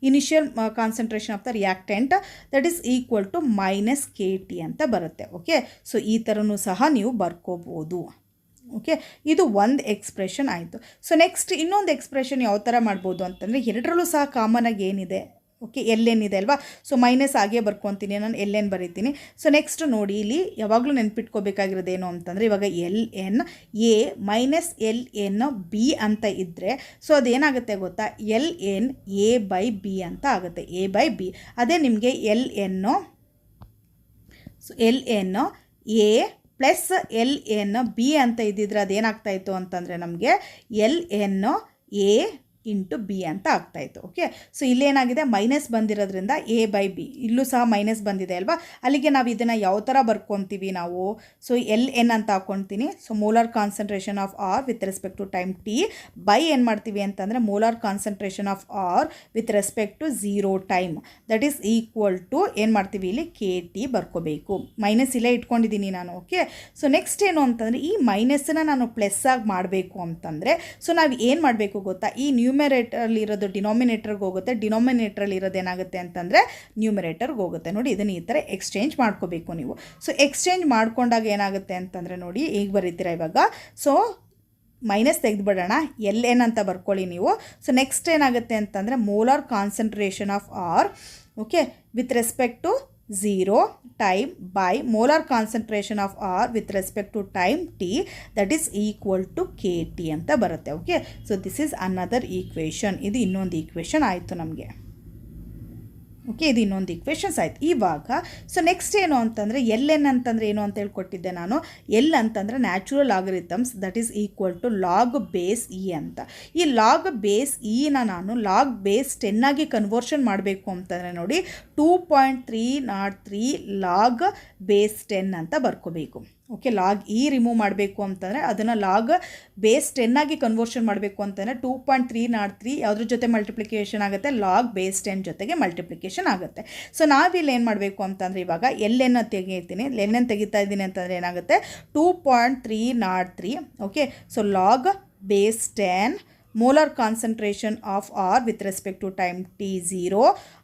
initial concentration of the reactant that is equal to minus KT ಅಂತ ಬರುತ್ತೆ. ಓಕೆ, ಸೊ ಈ ಥರನೂ ಸಹ ನೀವು ಬರ್ಕೋಬೋದು. ಓಕೆ, ಇದು ಒಂದು ಎಕ್ಸ್ಪ್ರೆಷನ್ ಆಯಿತು. ಸೊ ನೆಕ್ಸ್ಟ್ ಇನ್ನೊಂದು ಎಕ್ಸ್ಪ್ರೆಷನ್ ಯಾವ ಥರ ಮಾಡ್ಬೋದು ಅಂತಂದರೆ ಎರಡರಲ್ಲೂ ಸಹ ಕಾಮನಾಗಿ ಏನಿದೆ ಓಕೆ ಎಲ್ ಎನ್ ಇದೆ ಅಲ್ವಾ. ಸೊ ಮೈನಸ್ ಆಗೇ ಬರ್ಕೊತೀನಿ, ನಾನು ಎಲ್ ಎನ್ ಬರೀತೀನಿ. ಸೊ ನೆಕ್ಸ್ಟ್ ನೋಡಿ ಇಲ್ಲಿ ಯಾವಾಗಲೂ ನೆನ್ಪಿಟ್ಕೋಬೇಕಾಗಿರೋದೇನು ಅಂತಂದರೆ ಇವಾಗ L N A minus L N B ಅಂತ ಇದ್ದರೆ ಸೊ ಅದೇನಾಗುತ್ತೆ ಗೊತ್ತಾ L N A by B ಅಂತ ಆಗುತ್ತೆ, ಎ ಬೈ ಬಿ. ಅದೇ ನಿಮಗೆ ಎಲ್ ಎನ್ನು A plus L N B ಅಂತ ಇದ್ದಿದ್ರೆ ಅದೇನಾಗ್ತಾಯಿತ್ತು ಅಂತಂದರೆ ನಮಗೆ L N A into B ಅಂತ ಆಗ್ತಾಯಿತ್ತು. ಓಕೆ, ಸೊ ಇಲ್ಲೇನಾಗಿದೆ ಮೈನಸ್ ಬಂದಿರೋದ್ರಿಂದ ಎ ಬೈ ಬಿ, ಇಲ್ಲೂ ಸಹ ಮೈನಸ್ ಬಂದಿದೆ ಅಲ್ವಾ. ಅಲ್ಲಿಗೆ ನಾವು ಇದನ್ನು ಯಾವ ಥರ ಬರ್ಕೊತೀವಿ ನಾವು, ಸೊ ಎಲ್ ಎನ್ ಅಂತ ಹಾಕ್ಕೊತೀನಿ. So molar concentration of R with respect to time T by ಏನು ಮಾಡ್ತೀವಿ ಅಂತಂದರೆ molar concentration of R with respect to 0 time that is equal to ಏನು ಮಾಡ್ತೀವಿ ಇಲ್ಲಿ ಕೆ ಟಿ ಬರ್ಕೋಬೇಕು. ಮೈನಸ್ ಇಲ್ಲೇ ಇಟ್ಕೊಂಡಿದ್ದೀನಿ ನಾನು. ಓಕೆ, ಸೊ ನೆಕ್ಸ್ಟ್ ಏನು ಅಂತಂದರೆ ಈ ಮೈನಸ್ಸನ್ನು ನಾನು ಪ್ಲಸ್ ಆಗಿ ಮಾಡಬೇಕು ಅಂತಂದರೆ ಸೊ ನಾವು ಏನು ಮಾಡಬೇಕು ಗೊತ್ತಾ, ಈ ನ್ಯೂಮರೇಟರಲ್ಲಿ ಇರೋದು ಡಿನಾಮಿನೇಟರ್ಗೆ ಹೋಗುತ್ತೆ, ಡಿನಾಮಿನೇಟ್ರಲ್ಲಿ ಇರೋದು ಏನಾಗುತ್ತೆ ಅಂತಂದರೆ ನ್ಯೂಮರೇಟರ್ಗೆ ಹೋಗುತ್ತೆ. ನೋಡಿ ಇದನ್ನು ಈ ಥರ ಎಕ್ಸ್ಚೇಂಜ್ ಮಾಡ್ಕೋಬೇಕು ನೀವು. ಸೊ ಎಕ್ಸ್ಚೇಂಜ್ ಮಾಡ್ಕೊಂಡಾಗ ಏನಾಗುತ್ತೆ ಅಂತಂದರೆ ನೋಡಿ ಈಗ ಬರೀತೀರಾ ಇವಾಗ. ಸೊ ಮೈನಸ್ ತೆಗೆದುಬಿಡೋಣ, ಎಲ್ ಎನ್ ಅಂತ ಬರ್ಕೊಳ್ಳಿ ನೀವು. ಸೊ ನೆಕ್ಸ್ಟ್ ಏನಾಗುತ್ತೆ ಅಂತಂದರೆ molar concentration of R okay with respect to 0 time by molar concentration of R with respect to time t that is equal to KT ಅಂತ ಬರುತ್ತೆ. Okay, so this is another equation. ಇದು ಇನ್ನೊಂದು ಈಕ್ವೇಷನ್ ಆಯಿತು ನಮಗೆ. ಓಕೆ, ಇದು ಇನ್ನೊಂದು ಈಕ್ವೇಷನ್ಸ್ ಆಯಿತು. ಇವಾಗ ಸೊ ನೆಕ್ಸ್ಟ್ ಏನು ಅಂತಂದರೆ ಎಲ್ ಎನ್ ಅಂತಂದರೆ ಏನು ಅಂತ ಹೇಳ್ಕೊಟ್ಟಿದ್ದೆ ನಾನು. ಎಲ್ ಅಂತಂದರೆ natural logarithms that is equal to log base e ಅಂತ. ಈ ಲಾಗ್ ಬೇಸ್ ಇನ ನಾನು ಲಾಗ್ ಬೇಸ್ 10 ಆಗಿ ಕನ್ವರ್ಷನ್ ಮಾಡಬೇಕು ಅಂತಂದರೆ ನೋಡಿ 2.303 ಲಾಗ್ ಬೇಸ್ 10 ಅಂತ ಬರ್ಕೋಬೇಕು. ಓಕೆ, ಲಾಗ್ ಇ ರಿಮೂವ್ ಮಾಡಬೇಕು ಅಂತಂದರೆ ಅದನ್ನು ಲಾಗ್ ಬೇಸ್ 10 ಆಗಿ ಕನ್ವರ್ಷನ್ ಮಾಡಬೇಕು ಅಂತಂದರೆ 2.303 ಯಾವುದ್ರ ಜೊತೆ ಮಲ್ಟಿಪ್ಲಿಕೇಶನ್ ಆಗುತ್ತೆ, ಲಾಗ್ ಬೇಸ್ 10 ಜೊತೆಗೆ ಮಲ್ಟಿಪ್ಲಿಕೇಶನ್ ಆಗುತ್ತೆ. ಸೊ ನಾವಿಲ್ಲಿ ಏನು ಮಾಡಬೇಕು ಅಂತಂದರೆ ಇವಾಗ ಎಲ್ ಎನ್ ತೆಗಿತೀನಿ, ಎಲ್ ಎನ್ ತೆಗಿತಾ ಇದ್ದೀನಿ ಅಂತಂದರೆ ಏನಾಗುತ್ತೆ 2.303. Okay, so log base 10 molar concentration of R with respect to time t 0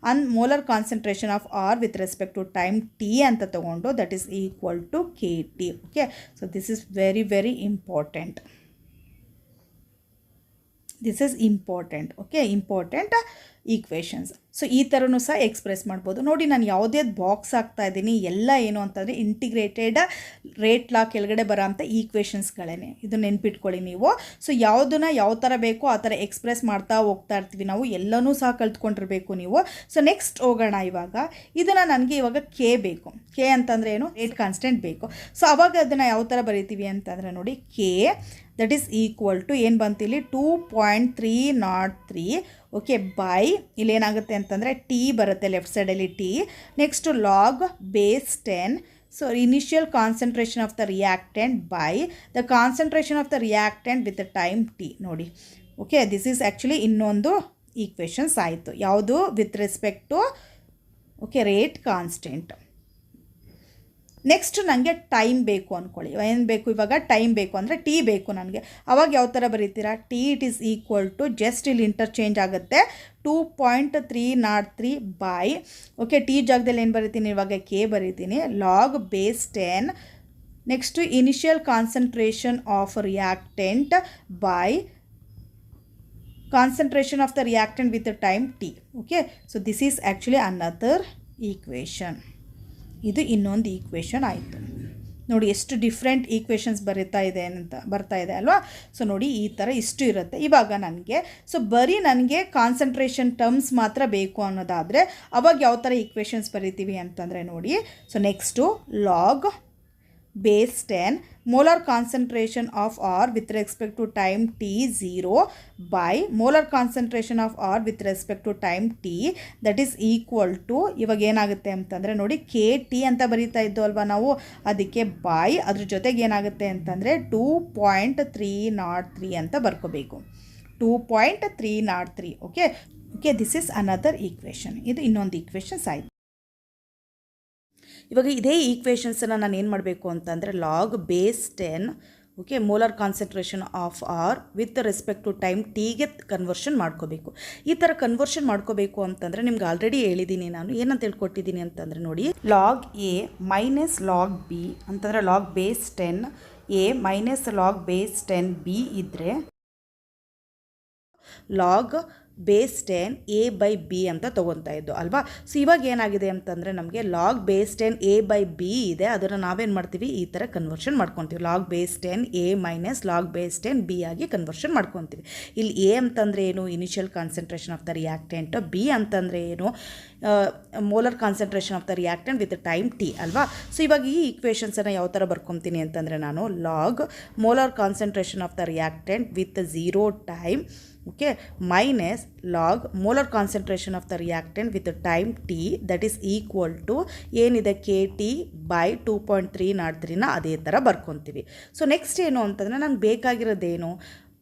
and molar concentration of R with respect to time t ಅಂತ ತಗೊಂಡು that is equal to KT. Okay, so this is very very important. This is important. Okay, important equations. So ಈ ಥರನೂ ಸಹ ಎಕ್ಸ್ಪ್ರೆಸ್ ಮಾಡ್ಬೋದು. ನೋಡಿ ನಾನು ಯಾವುದೇ ಬಾಕ್ಸ್ ಹಾಕ್ತಾ ಇದ್ದೀನಿ ಎಲ್ಲ ಏನು ಅಂತಂದರೆ ಇಂಟಿಗ್ರೇಟೆಡ್ ರೇಟ್ ಲಾ ಕೆಳಗಡೆ ಬರೋ ಅಂಥ ಈಕ್ವೇಷನ್ಸ್ಗಳೇ, ಇದು ನೆನ್ಪಿಟ್ಕೊಳ್ಳಿ ನೀವು. ಸೊ ಯಾವುದನ್ನ ಯಾವ ಥರ ಬೇಕೋ ಆ ಥರ ಎಕ್ಸ್ಪ್ರೆಸ್ ಮಾಡ್ತಾ ಹೋಗ್ತಾ ಇರ್ತೀವಿ ನಾವು, ಎಲ್ಲನೂ ಸಹ ಕಲ್ತ್ಕೊಂಡಿರಬೇಕು ನೀವು. ಸೊ ನೆಕ್ಸ್ಟ್ ಹೋಗೋಣ. ಇವಾಗ ಇದನ್ನು ನನಗೆ ಇವಾಗ ಕೆ ಬೇಕು. ಕೆ ಅಂತಂದರೆ ಏನು, ರೇಟ್ ಕಾನ್ಸ್ಟೆಂಟ್ ಬೇಕು. ಸೊ ಅವಾಗ ಅದನ್ನು ಯಾವ ಥರ ಬರೀತೀವಿ ಅಂತಂದರೆ ನೋಡಿ k that is equal to ಏನು ಬಂತಿಲ್ಲಿ 2.303 ಓಕೆ ಬೈ ಇಲ್ಲೇನಾಗುತ್ತೆ ಅಂತಂದರೆ ಟಿ ಬರುತ್ತೆ ಲೆಫ್ಟ್ ಸೈಡಲ್ಲಿ T. Next log base 10 so initial concentration of the reactant by the concentration of the reactant with the time T. ನೋಡಿ ಓಕೆ, ದಿಸ್ ಈಸ್ ಆ್ಯಕ್ಚುಲಿ ಇನ್ನೊಂದು ಈಕ್ವೇಷನ್ಸ್ ಆಯಿತು. ಯಾವುದು with respect to okay rate constant. Next ನನಗೆ ಟೈಮ್ ಬೇಕು ಅಂದ್ಕೊಳ್ಳಿ. ಏನು ಬೇಕು ಇವಾಗ? ಟೈಮ್ ಬೇಕು ಅಂದರೆ ಟಿ ಬೇಕು ನನಗೆ. ಅವಾಗ ಯಾವ ಥರ ಬರೀತೀರಾ? T it is equal to, just ಇಲ್ಲಿ ಇಂಟರ್ಚೇಂಜ್ ಆಗುತ್ತೆ, 2.303 ಬೈ, ಓಕೆ, ಟಿ ಜಾಗದಲ್ಲಿ ಏನು ಬರೀತೀನಿ ಇವಾಗ? ಕೆ ಬರೀತೀನಿ, log base 10, next initial concentration of reactant by concentration of the reactant with the time t. Okay, so this is actually another equation. ಇದು ಇನ್ನೊಂದು ಈಕ್ವೇಷನ್ ಆಯಿತು. ನೋಡಿ ಎಷ್ಟು ಡಿಫ್ರೆಂಟ್ ಈಕ್ವೇಷನ್ಸ್ ಬರ್ತಾ ಇದೆ ಅಲ್ವಾ? ಸೊ ನೋಡಿ ಈ ಥರ ಇಷ್ಟು ಇರುತ್ತೆ. ಇವಾಗ ನನಗೆ ಬರೀ ನನಗೆ ಕಾನ್ಸಂಟ್ರೇಷನ್ ಟರ್ಮ್ಸ್ ಮಾತ್ರ ಬೇಕು ಅನ್ನೋದಾದರೆ ಅವಾಗ ಯಾವ ಥರ ಈಕ್ವೇಷನ್ಸ್ ಬರೀತೀವಿ ಅಂತಂದರೆ ನೋಡಿ, so next log base 10 molar concentration of R with respect to time t 0 by molar concentration of R with respect to time t, that is equal to, ಇವಾಗ ಏನಾಗುತ್ತೆ ಅಂತಂದರೆ ನೋಡಿ ಕೆ ಟಿ ಅಂತ ಬರೀತಾ ಇದ್ದು ಅಲ್ವಾ ನಾವು, ಅದಕ್ಕೆ ಬೈ ಅದ್ರ ಜೊತೆಗೆ ಏನಾಗುತ್ತೆ ಅಂತಂದರೆ 2.303 ಅಂತ ಬರ್ಕೋಬೇಕು, 2.303. Okay okay, this is another equation. ಇದು ಇನ್ನೊಂದು ಈಕ್ವೇಷನ್ಸ್ ಆಯಿತು. ಇವಾಗ ಇದೇ ಈಕ್ವೇಷನ್ಸನ್ನು ನಾನು ಏನು ಮಾಡಬೇಕು ಅಂತಂದರೆ log base 10, okay, molar concentration of R with respect to time ಟಿಗೆ ಕನ್ವರ್ಷನ್ ಮಾಡ್ಕೋಬೇಕು. ಈ ಥರ ಕನ್ವರ್ಷನ್ ಮಾಡ್ಕೋಬೇಕು ಅಂತಂದರೆ ನಿಮ್ಗೆ ಆಲ್ರೆಡಿ ಹೇಳಿದ್ದೀನಿ ನಾನು, ಏನಂತ ಹೇಳ್ಕೊಟ್ಟಿದ್ದೀನಿ ಅಂತಂದರೆ ನೋಡಿ, log A minus log B ಅಂತಂದರೆ log base 10 A minus log base 10 B ಇದ್ದರೆ log base 10 A by B ಅಂತ ತೊಗೊತಾ ಇದ್ದು ಅಲ್ವಾ? ಸೊ ಇವಾಗ ಏನಾಗಿದೆ ಅಂತಂದರೆ ನಮಗೆ log base 10 A by B ಇದೆ, ಅದನ್ನು ನಾವೇನು ಮಾಡ್ತೀವಿ ಈ ಥರ ಕನ್ವರ್ಷನ್ ಮಾಡ್ಕೊತೀವಿ. Log base 10 A minus log base 10 B ಆಗಿ ಕನ್ವರ್ಷನ್ ಮಾಡ್ಕೊತೀವಿ. ಇಲ್ಲಿ ಎ ಅಂತಂದರೆ ಏನು? Initial concentration of the reactant. B ಅಂತಂದರೆ ಏನು? Molar concentration of the reactant with time T ಅಲ್ವಾ? ಸೊ ಇವಾಗ ಈ ಈಕ್ವೇಷನ್ಸನ್ನು ಯಾವ ಥರ ಬರ್ಕೊತೀನಿ ಅಂತಂದರೆ ನಾನು log molar concentration of the reactant with 0 time, okay, minus log molar concentration of the reactant with time T, that is equal to ಏನಿದೆ ಕೆ ಟಿ ಬೈ 2.303ನ ಅದೇ ಥರ ಬರ್ಕೊತೀವಿ. ಸೊ ನೆಕ್ಸ್ಟ್ ಏನು ಅಂತಂದರೆ ನನಗೆ ಬೇಕಾಗಿರೋದೇನು?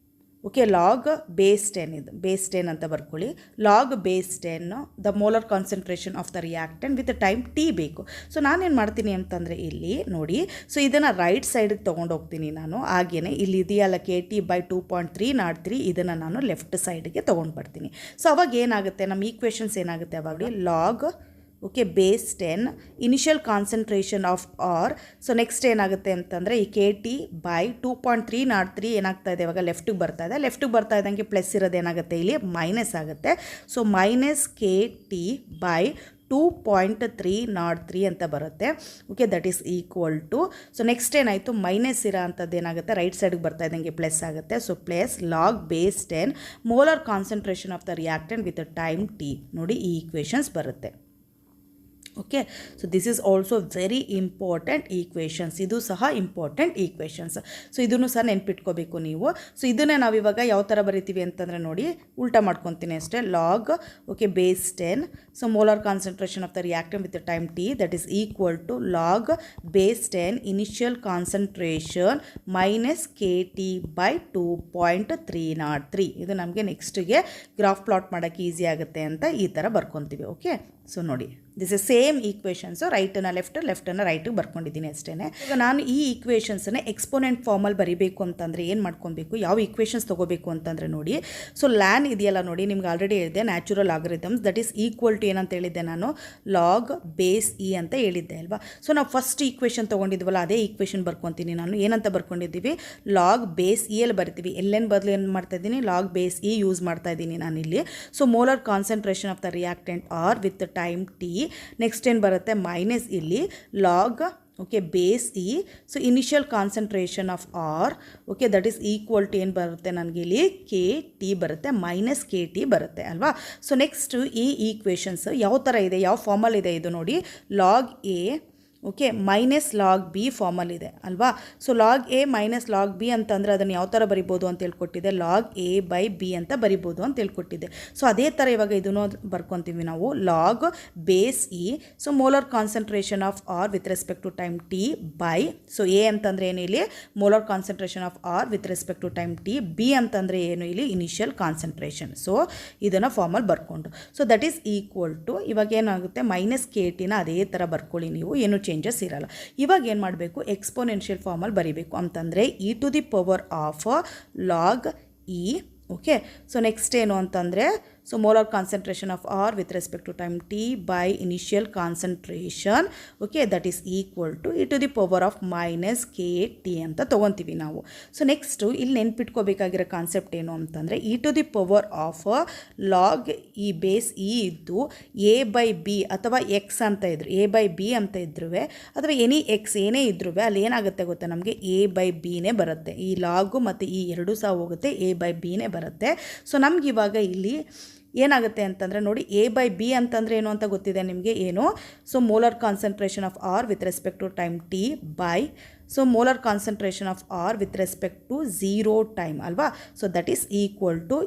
ಓಕೆ, ಲಾಗ್ ಬೇಸ್ 10 ಇದು ಬೇಸ್ 10 ಅಂತ ಬರ್ಕೊಳ್ಳಿ. Log base 10 the molar concentration of the reactant with time T ಬೇಕು. ಸೊ ನಾನೇನು ಮಾಡ್ತೀನಿ ಅಂತಂದರೆ ಇಲ್ಲಿ ನೋಡಿ, ಸೊ ಇದನ್ನು ರೈಟ್ ಸೈಡಿಗೆ ತೊಗೊಂಡು ಹೋಗ್ತೀನಿ ನಾನು. ಹಾಗೆಯೇ ಇಲ್ಲಿ ಇದೆಯಲ್ಲ ಕೆ ಟಿ ಬೈ 2.303, ಇದನ್ನು ನಾನು ಲೆಫ್ಟ್ ಸೈಡ್ಗೆ ತೊಗೊಂಡು ಬರ್ತೀನಿ. ಸೊ ಅವಾಗ ಏನಾಗುತ್ತೆ ನಮ್ಮ ಈಕ್ವೇಷನ್ಸ್ ಏನಾಗುತ್ತೆ ಅವಾಗ? Log okay base 10 initial concentration of R. So next ಏನಾಗುತ್ತೆ ಅಂತಂದರೆ ಈ ಕೆ ಟಿ ಬೈ 2.303 ಏನಾಗ್ತಾ ಇದೆ ಇವಾಗ ಲೆಫ್ಟಿಗೆ ಬರ್ತಾ ಇದೆ. ಲೆಫ್ಟಿಗೆ ಬರ್ತಾ ಇದ್ದಂಗೆ ಪ್ಲಸ್ ಇರೋದು ಏನಾಗುತ್ತೆ ಇಲ್ಲಿ ಮೈನಸ್ ಆಗುತ್ತೆ. So minus K T by 2.303 ಅಂತ ಬರುತ್ತೆ. Okay, that is equal to, so next ಏನಾಯಿತು ಮೈನಸ್ ಇರೋ ಅಂಥದ್ದು ಏನಾಗುತ್ತೆ ರೈಟ್ ಸೈಡ್ಗೆ ಬರ್ತಾ ಇದ್ದಂಗೆ ಪ್ಲಸ್ ಆಗುತ್ತೆ. So plus log base 10 molar concentration of the reactant with time T. ನೋಡಿ ಈ ಈಕ್ವೇಷನ್ಸ್ ಬರುತ್ತೆ. Okay, so this is also very important equations. ಇದು ಸಹ ಇಂಪಾರ್ಟೆಂಟ್ ಈಕ್ವೇಷನ್ಸ್. ಸೊ ಇದನ್ನು ಸಹ ನೆನ್ಪಿಟ್ಕೋಬೇಕು ನೀವು. ಸೊ ಇದನ್ನೇ ನಾವು ಇವಾಗ ಯಾವ ಥರ ಬರಿತೀವಿ ಅಂತಂದರೆ ನೋಡಿ, ಉಲ್ಟಾ ಮಾಡ್ಕೊತೀನಿ ಅಷ್ಟೇ. Log okay base 10, so molar concentration of the reactant with time T, that is equal to log base 10 initial concentration minus K T by 2.303. ಇದು ನಮಗೆ ನೆಕ್ಸ್ಟಿಗೆ ಗ್ರಾಫ್ ಪ್ಲಾಟ್ ಮಾಡೋಕ್ಕೆ ಈಸಿ ಆಗುತ್ತೆ ಅಂತ ಈ ಥರ ಬರ್ಕೊತೀವಿ. ಓಕೆ, ಸೊ ನೋಡಿ ದಿಸ್ ಇಸ್ ಸೇಮ್ ಈಕ್ವೇಷನ್ಸು, ರೈಟನ್ನು ಲೆಫ್ಟನ್ನು ರೈಟಿಗೆ ಬರ್ಕೊಂಡಿದ್ದೀನಿ ಅಷ್ಟೇ. ಈಗ ನಾನು ಈ ಈಕ್ವೇಷನ್ಸನ್ನು ಎಕ್ಸ್ಪೋನೆಂಟ್ ಫಾರ್ಮಲ್ಲಿ ಬರೀಬೇಕು ಅಂತಂದರೆ ಏನು ಮಾಡ್ಕೊಬೇಕು, ಯಾವ ಈಕ್ವೇಷನ್ಸ್ ತೊಗೋಬೇಕು ಅಂತಂದರೆ ನೋಡಿ, ಸೊ ಲ್ಯಾನ್ ಇದೆಯಲ್ಲ ನೋಡಿ, ನಿಮ್ಗೆ ಆಲ್ರೆಡಿ ಹೇಳಿದೆ natural algorithms, that is equal to ಏನಂತ ಹೇಳಿದ್ದೆ ನಾನು, ಲಾಗ್ ಬೇಸ್ ಇ ಅಂತ ಹೇಳಿದ್ದೆ ಅಲ್ವಾ. ಸೊ ನಾವು ಫಸ್ಟ್ ಈಕ್ವೇಷನ್ ತೊಗೊಂಡಿದ್ವಲ್ಲ ಅದೇ ಈಕ್ವೇಷನ್ ಬರ್ಕೊತೀನಿ ನಾನು. ಏನಂತ ಬರ್ಕೊಂಡಿದ್ದೀವಿ? ಲಾಗ್ ಬೇಸ್ ಇ ಅಲ್ಲಿ ಬರ್ತೀವಿ. ಎಲ್ಲೇನು ಬದಲು ಏನು ಮಾಡ್ತಾ ಇದ್ದೀನಿ? ಲಾಗ್ ಬೇಸ್ ಇ ಯೂಸ್ ಮಾಡ್ತಾ ಇದ್ದೀನಿ ನಾನಿಲ್ಲಿ. So molar concentration of the reactant R with time T. Next ಏನು ಬರುತ್ತೆ? ಮೈನಸ್ ಇಲ್ಲಿ log okay base E. So initial concentration of R okay that is equal to ಏನು ಬರುತ್ತೆ ನನಗೆ ಇಲ್ಲಿ ಕೆ ಟಿ ಬರುತ್ತೆ, ಮೈನಸ್ ಕೆ ಟಿ ಬರುತ್ತೆ ಅಲ್ವಾ. ಸೊ ನೆಕ್ಸ್ಟು ಈ ಈಕ್ವೇಷನ್ಸ್ ಯಾವ ಥರ ಇದೆ, ಯಾವ ಫಾರ್ಮಲ್ ಇದೆ ಇದು ನೋಡಿ, log A okay minus log B ಫಾರ್ಮಲ್ಲಿದೆ ಅಲ್ವಾ. So log A minus log B ಅಂತಂದರೆ ಅದನ್ನು ಯಾವ ಥರ ಬರಿಬೋದು ಅಂತ ಹೇಳ್ಕೊಟ್ಟಿದೆ, ಲಾಗ್ ಎ ಬೈ ಬಿ ಅಂತ ಬರಿಬೋದು ಅಂತ ಹೇಳ್ಕೊಟ್ಟಿದೆ. ಸೊ ಅದೇ ಥರ ಇವಾಗ ಇದನ್ನು ಬರ್ಕೊತೀವಿ ನಾವು, log base E. So molar concentration of R with respect to time T by, so A ಅಂತಂದರೆ ಏನು ಇಲ್ಲಿ ಮೋಲಾರ್ concentration of R with respect to time ಟಿ, ಬಿ ಅಂತಂದರೆ ಏನು ಇಲ್ಲಿ ಇನಿಷಿಯಲ್ ಕಾನ್ಸಂಟ್ರೇಷನ್. ಸೊ ಇದನ್ನು ಫಾರ್ಮಲ್ ಬರ್ಕೊಂಡು, so that is equal to ಇವಾಗ ಏನಾಗುತ್ತೆ ಮೈನಸ್ ಕೆ ಟಿನ ಅದೇ ಥರ ಬರ್ಕೊಳ್ಳಿ ನೀವು, ಏನು ಚೇಂಜಸ್ ಇರಲ್ಲ. ಇವಾಗ ಏನು ಮಾಡಬೇಕು, ಎಕ್ಸ್ಪೋನೆನ್ಷಿಯಲ್ ಫಾರ್ಮಲ್ಲಿ ಬರೀಬೇಕು ಅಂತಂದರೆ e⁻⁴ log e. Okay, so next ಏನು ಅಂತಂದರೆ, so molar concentration of R with respect to time T by initial concentration, okay, that is equal to e⁻⁻ ಅಂತ ತೊಗೊತೀವಿ ನಾವು. ಸೊ ನೆಕ್ಸ್ಟು ಇಲ್ಲಿ ನೆನ್ಪಿಟ್ಕೋಬೇಕಾಗಿರೋ ಕಾನ್ಸೆಪ್ಟ್ ಏನು ಅಂತಂದರೆ, e⁻⁴ ಲಾಗ್ ಈ ಬೇಸ್ ಇ ಇದ್ದು a/b ಅಥವಾ ಎಕ್ಸ್ ಅಂತ ಇದ್ರು, a/b ಅಂತ ಇದ್ರೂ ಅಥವಾ ಎನಿ ಎಕ್ಸ್ ಏನೇ ಇದ್ರೂ ಅಲ್ಲಿ ಏನಾಗುತ್ತೆ ಗೊತ್ತಾ, ನಮಗೆ a/bನೇ ಬರುತ್ತೆ. ಈ ಲಾಗು ಮತ್ತು ಈ ಎರಡೂ ಸಹ ಹೋಗುತ್ತೆ, a/bನೇ ಬರುತ್ತೆ. ಸೊ ನಮ್ಗೆ ಇವಾಗ ಇಲ್ಲಿ ಏನಾಗುತ್ತೆ ಅಂತಂದರೆ ನೋಡಿ, a/b ಅಂತಂದರೆ ಏನು ಅಂತ ಗೊತ್ತಿದೆ ನಿಮಗೆ ಏನು. So molar concentration of R with respect to time T by, so molar concentration of R with respect to 0 time ಅಲ್ವಾ. So that is equal to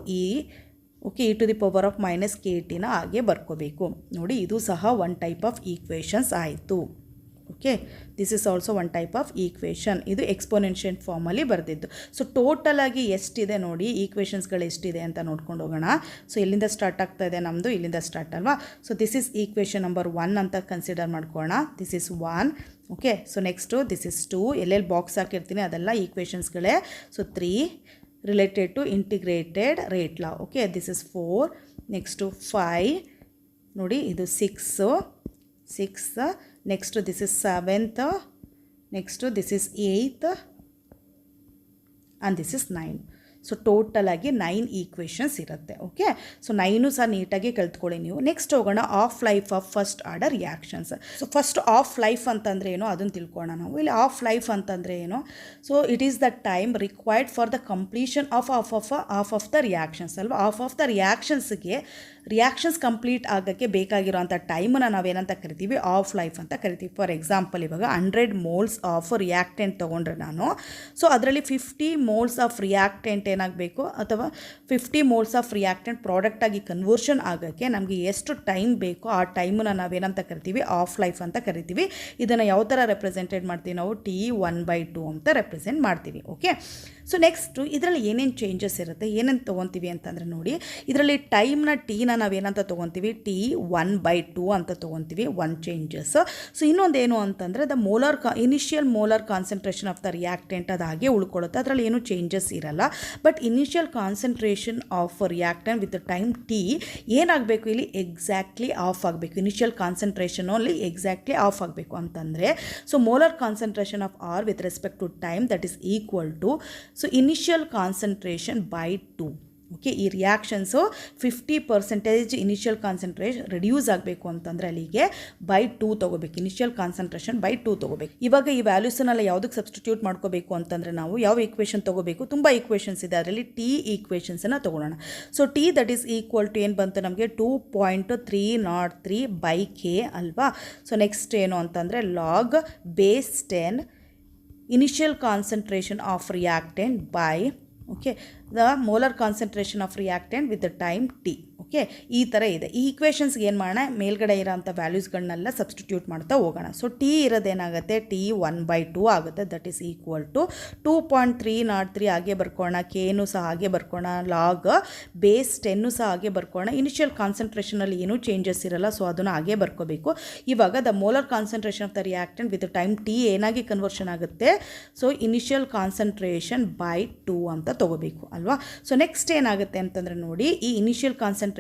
okay e⁻⁻ ಹಾಗೆ ಬರ್ಕೋಬೇಕು. ನೋಡಿ, ಇದು ಸಹ ಒನ್ ಟೈಪ್ ಆಫ್ ಈಕ್ವೇಷನ್ಸ್ ಆಯಿತು. Okay, this is also one type of equation. ಇದು ಎಕ್ಸ್ಪೋನೆನ್ಷಿಯಲ್ ಫಾರ್ಮಲ್ಲಿ ಬರೆದಿದ್ದು. ಸೊ ಟೋಟಲಾಗಿ ಎಷ್ಟಿದೆ ನೋಡಿ, ಈಕ್ವೇಷನ್ಸ್ಗಳು ಎಷ್ಟಿದೆ ಅಂತ ನೋಡ್ಕೊಂಡು ಹೋಗೋಣ. ಸೊ ಎಲ್ಲಿಂದ ಸ್ಟಾರ್ಟ್ ಆಗ್ತಾ ಇದೆ ನಮ್ಮದು, ಇಲ್ಲಿಂದ ಸ್ಟಾರ್ಟ್ ಅಲ್ವಾ. So this is equation number 1 ಅಂತ ಕನ್ಸಿಡರ್ ಮಾಡ್ಕೊಳ್ಳೋಣ. This is 1. Okay, so next this is 2. ಎಲ್ಲೆಲ್ಲಿ ಬಾಕ್ಸ್ ಹಾಕಿರ್ತೀನಿ ಅದೆಲ್ಲ ಈಕ್ವೇಷನ್ಸ್ಗಳೇ. So 3 related to integrated rate law. Okay, this is 4. Next 5 ನೋಡಿ, ಇದು 6. Next this is 7th. Next this is 8th and this is 9. So ಟೋಟಲಾಗಿ 9 ಈಕ್ವೇಷನ್ಸ್ ಇರುತ್ತೆ. ಓಕೆ, ಸೊ 9 ಸಹ ನೀಟಾಗಿ ಕಲ್ತ್ಕೊಳ್ಳಿ ನೀವು. ನೆಕ್ಸ್ಟ್ ಹೋಗೋಣ of life of first order reactions. So first of life ಅಂತಂದರೆ ಏನು ಅದನ್ನು ತಿಳ್ಕೊಳ್ಳೋಣ ನಾವು. ಇಲ್ಲಿ ಆಫ್ ಲೈಫ್ ಅಂತಂದರೆ ಏನು, so it is the time required for the completion of the reactions ಅಲ್ವಾ. ಆಫ್ ದ ರಿಯಾಕ್ಷನ್ಸ್ ಕಂಪ್ಲೀಟ್ ಆಗೋಕ್ಕೆ ಬೇಕಾಗಿರೋಂಥ ಟೈಮನ್ನು ನಾವೇನಂತ ಕರಿತೀವಿ, ಆಫ್ ಲೈಫ್ ಅಂತ ಕರಿತೀವಿ. ಫಾರ್ ಎಕ್ಸಾಂಪಲ್, ಇವಾಗ 100 moles ಆಫ್ ರಿಯಾಕ್ಟೆಂಟ್ ತೊಗೊಂಡ್ರೆ ನಾನು, ಸೊ ಅದರಲ್ಲಿ 50 moles ಆಫ್ ರಿಯಾಕ್ಟೆಂಟ್ ಏನಾಗಬೇಕು, ಅಥವಾ 50 moles ಆಫ್ ರಿಯಾಕ್ಟೆಂಟ್ ಪ್ರಾಡಕ್ಟಾಗಿ ಕನ್ವರ್ಷನ್ ಆಗೋಕ್ಕೆ ನಮಗೆ ಎಷ್ಟು ಟೈಮ್ ಬೇಕೋ ಆ ಟೈಮನ್ನು ನಾವೇನಂತ ಕರಿತೀವಿ, ಆಫ್ ಲೈಫ್ ಅಂತ ಕರಿತೀವಿ. ಇದನ್ನು ಯಾವ ಥರ ರೆಪ್ರೆಸೆಂಟೇಟ್ ಮಾಡ್ತೀವಿ ನಾವು, T1/2 ಅಂತ ರೆಪ್ರೆಸೆಂಟ್ ಮಾಡ್ತೀವಿ. ಓಕೆ, ಸೊ ನೆಕ್ಸ್ಟು ಇದರಲ್ಲಿ ಏನೇನು ಚೇಂಜಸ್ ಇರುತ್ತೆ, ಏನೇನು ತೊಗೊತೀವಿ ಅಂತಂದರೆ ನೋಡಿ, ಇದರಲ್ಲಿ ಟೈಮ್ನ ಟೀನ ನಾವೇನಂತ ತೊಗೊತೀವಿ, T1/2 ಅಂತ ತೊಗೊತೀವಿ, 1 ಚೇಂಜಸ್. ಸೊ ಇನ್ನೊಂದೇನು ಅಂತಂದರೆ initial molar concentration of the reactant ಅದು ಹಾಗೆ ಉಳ್ಕೊಳ್ಳುತ್ತೆ, ಅದರಲ್ಲಿ ಏನು ಚೇಂಜಸ್ ಇರಲ್ಲ. But initial concentration of reactant with time T ಏನಾಗಬೇಕು, ಇಲ್ಲಿ ಎಕ್ಸಾಕ್ಟ್ಲಿ ಆಫ್ ಆಗಬೇಕು. ಇನಿಷಿಯಲ್ ಕಾನ್ಸಂಟ್ರೇಷನಲ್ಲಿ ಎಕ್ಸಾಕ್ಟ್ಲಿ ಆಫ್ ಆಗಬೇಕು ಅಂತಂದರೆ, so molar concentration of R with respect to time that is equal to, so initial concentration by 2. Okay, ಈ ರಿಯಾಕ್ಷನ್ಸು 50% ಇನಿಷಿಯಲ್ ಕಾನ್ಸಂಟ್ರೇಷನ್ ರಿಡ್ಯೂಸ್ ಆಗಬೇಕು ಅಂತಂದರೆ ಅಲ್ಲಿಗೆ ಬೈ 2 ತೊಗೋಬೇಕು. ಇನಿಷಿಯಲ್ ಕಾನ್ಸಂಟ್ರೇಷನ್ ಬೈ 2 ತೊಗೋಬೇಕು. ಇವಾಗ ಈ ವ್ಯಾಲ್ಯೂಸನ್ನೆಲ್ಲ ಯಾವುದಕ್ಕೆ ಸಬ್ಸ್ಟಿಟ್ಯೂಟ್ ಮಾಡ್ಕೋಬೇಕು ಅಂತಂದರೆ ನಾವು ಯಾವ ಈಕ್ವೇಷನ್ ತೊಗೋಬೇಕು, ತುಂಬ ಈಕ್ವೇಷನ್ಸ್ ಇದೆ, ಅದರಲ್ಲಿ ಟಿ ಈಕ್ವೇಷನ್ಸನ್ನು ತೊಗೊಳ್ಳೋಣ. So T that is equal to ಏನು ಬಂತು ನಮಗೆ, 2.303/k ಅಲ್ವಾ. ಸೊ ನೆಕ್ಸ್ಟ್ ಏನು ಅಂತಂದರೆ log base 10 initial concentration of reactant by, okay, the molar concentration of reactant with the time T. Okay, ಈ ಥರ ಇದೆ. ಈ ಈಕ್ವೇಷನ್ಸ್ಗೆ ಏನು ಮಾಡೋಣ, ಮೇಲ್ಗಡೆ ಇರೋಂಥ ವ್ಯಾಲ್ಯೂಸ್ಗಳನ್ನೆಲ್ಲ ಸಬ್ಸ್ಟಿಟ್ಯೂಟ್ ಮಾಡ್ತಾ ಹೋಗೋಣ. ಸೊ ಟಿ ಇರೋದೇನಾಗುತ್ತೆ, T1/2 ಆಗುತ್ತೆ, ದಟ್ ಈಸ್ ಈಕ್ವಲ್ ಟು 2.303 ಹಾಗೆ ಬರ್ಕೋಣ, ಕೆನೂ ಸಹ ಹಾಗೆ ಬರ್ಕೋಣ, ಲಾಗ್ ಬೇಸ್ 10 ಸಹ ಹಾಗೆ ಬರ್ಕೋಣ. ಇನಿಷಿಯಲ್ ಕಾನ್ಸಂಟ್ರೇಷನಲ್ಲಿ ಏನೂ ಚೇಂಜಸ್ ಇರಲ್ಲ, ಸೊ ಅದನ್ನು ಹಾಗೆ ಬರ್ಕೋಬೇಕು. ಇವಾಗ the molar concentration of the reactant with time T ಏನಾಗಿ ಕನ್ವರ್ಷನ್ ಆಗುತ್ತೆ, ಸೊ ಇನಿಷಿಯಲ್ ಕಾನ್ಸಂಟ್ರೇಷನ್ ಬೈ 2 ಅಂತ ತೊಗೋಬೇಕು ಅಲ್ವಾ. ಸೊ ನೆಕ್ಸ್ಟ್ ಏನಾಗುತ್ತೆ ಅಂತಂದರೆ ನೋಡಿ, ಈ ಇನಿಷಿಯಲ್ ಕಾನ್ಸಂಟ್ರೇಷನ್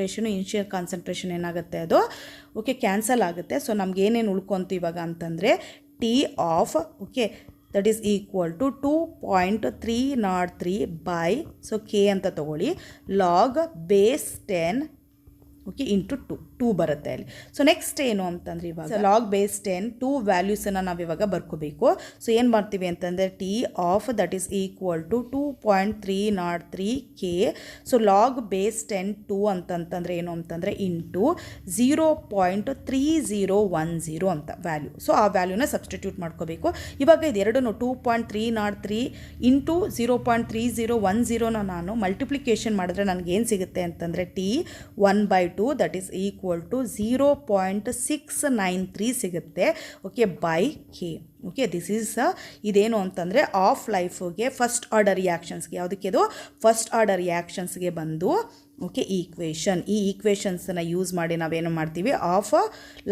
ಏನಾಗುತ್ತೆ, ಅದು ಓಕೆ ಕ್ಯಾನ್ಸಲ್ ಆಗುತ್ತೆ. ಸೊ ನಮ್ಗೆ ಏನೇನು ಉಳ್ಕೊಂತು ಇವಾಗ ಅಂತಂದರೆ T half, okay, that is equal to 2.303 by, so K ಅಂತ ತೊಗೊಳ್ಳಿ, ಲಾಗ್ ಬೇಸ್ 10 ಓಕೆ ಇಂಟು 2 ಬರುತ್ತೆ ಅಲ್ಲಿ. ಸೊ ನೆಕ್ಸ್ಟ್ ಏನು ಅಂತಂದರೆ ಇವಾಗ ಲಾಗ್ ಬೇಸ್ 10 2 ವ್ಯಾಲ್ಯೂಸನ್ನು ನಾವು ಇವಾಗ ಬರ್ಕೋಬೇಕು. ಸೊ ಏನು ಮಾಡ್ತೀವಿ ಅಂತಂದರೆ T half that is equal to 2.303 K. So log base 10 2 ಅಂತಂತಂದರೆ ಏನು ಅಂತಂದರೆ ಇಂಟು 0.3010 ಅಂತ ವ್ಯಾಲ್ಯೂ. ಸೊ ಆ ವ್ಯಾಲ್ಯೂನ ಸಬ್ಸ್ಟಿಟ್ಯೂಟ್ ಮಾಡ್ಕೋಬೇಕು. ಇವಾಗ ಇದೆರಡೂ 2.303 ಇಂಟು 0.3010 ನಾನು ಮಲ್ಟಿಪ್ಲಿಕೇಶನ್ ಮಾಡಿದ್ರೆ ನನಗೇನು ಸಿಗುತ್ತೆ ಅಂತಂದರೆ T1/2 that is equal to 0.693 ಸಿಗುತ್ತೆ. Okay, by K. Okay, this is ಇದೇನು ಅಂತಂದರೆ ಆಫ್ ಲೈಫ್ಗೆ ಫಸ್ಟ್ ಆರ್ಡರ್ ರಿಯಾಕ್ಷನ್ಸ್ಗೆ, ಯಾವುದಕ್ಕೆ ಇದು ಫಸ್ಟ್ ಆರ್ಡರ್ ರಿಯಾಕ್ಷನ್ಸ್ಗೆ ಬಂದು ಓಕೆ ಈ ಈಕ್ವೇಷನ್ಸನ್ನು ಯೂಸ್ ಮಾಡಿ ನಾವೇನು ಮಾಡ್ತೀವಿ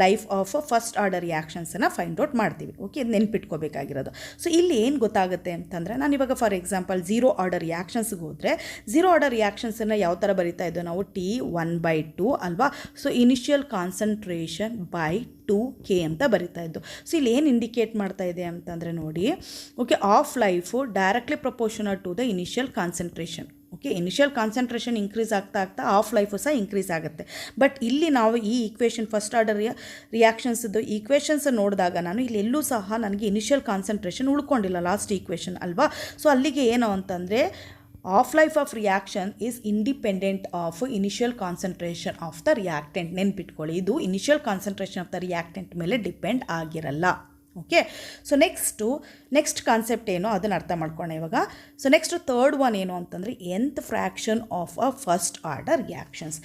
ಲೈಫ್ ಆಫ್ ಫಸ್ಟ್ ಆರ್ಡರ್ ರಿಯಾಕ್ಷನ್ಸನ್ನು ಫೈಂಡ್ ಔಟ್ ಮಾಡ್ತೀವಿ. ಓಕೆ, ಇದು ನೆನ್ಪಿಟ್ಕೋಬೇಕಾಗಿರೋದು. ಸೊ ಇಲ್ಲಿ ಏನು ಗೊತ್ತಾಗುತ್ತೆ ಅಂತಂದರೆ, ನಾನಿವಾಗ ಫಾರ್ ಎಕ್ಸಾಂಪಲ್ 0 ಆರ್ಡರ್ ರಿಯಾಕ್ಷನ್ಸ್ಗೆ ಹೋದರೆ 0 ಆರ್ಡರ್ ರಿಯಾಕ್ಷನ್ಸನ್ನು ಯಾವ ಥರ ಬರಿತಾ ಇದ್ದೋ ನಾವು T1/2 ಅಲ್ವಾ. So initial concentration by 2K ಅಂತ ಬರಿತಾ ಇದ್ದು. ಸೊ ಇಲ್ಲಿ ಏನು ಇಂಡಿಕೇಟ್ ಮಾಡ್ತಾ ಇದೆ ಅಂತಂದರೆ ನೋಡಿ, okay, half life directly proportional to the initial concentration. Okay, initial concentration increase ಆಗ್ತಾ ಆಫ್ ಲೈಫು ಸಹ ಇಂಕ್ರೀಸ್ ಆಗುತ್ತೆ. ಬಟ್ ಇಲ್ಲಿ ನಾವು ಈ ಈಕ್ವೇಷನ್ ಫಸ್ಟ್ ಆರ್ಡರ್ ರಿಯಾಕ್ಷನ್ಸ್ದು ಈಕ್ವೇಷನ್ಸ್ ನೋಡಿದಾಗ ನಾನು ಇಲ್ಲಿ ಎಲ್ಲೂ ಸಹ ನನಗೆ ಇನಿಷಿಯಲ್ ಕಾನ್ಸಂಟ್ರೇಷನ್ ಉಳ್ಕೊಂಡಿಲ್ಲ, ಲಾಸ್ಟ್ ಈಕ್ವೇಷನ್ ಅಲ್ವಾ. ಸೊ ಅಲ್ಲಿಗೆ ಏನು ಅಂತಂದರೆ, half life of reaction is independent of initial concentration of the reactant. ನೆನ್ಪಿಟ್ಕೊಳ್ಳಿ, ಇದು initial concentration of the reactant ಮೇಲೆ ಡಿಪೆಂಡ್ ಆಗಿರಲ್ಲ. ಓಕೆ, ಸೊ ನೆಕ್ಸ್ಟ್ ಕಾನ್ಸೆಪ್ಟ್ ಏನು ಅದನ್ನು ಅರ್ಥ ಮಾಡ್ಕೊಳ್ಳೋಣ ಇವಾಗ. ಸೊ ನೆಕ್ಸ್ಟ್ ಥರ್ಡ್ ಒನ್ ಏನು ಅಂತಂದರೆ nth fraction of a first order reactions.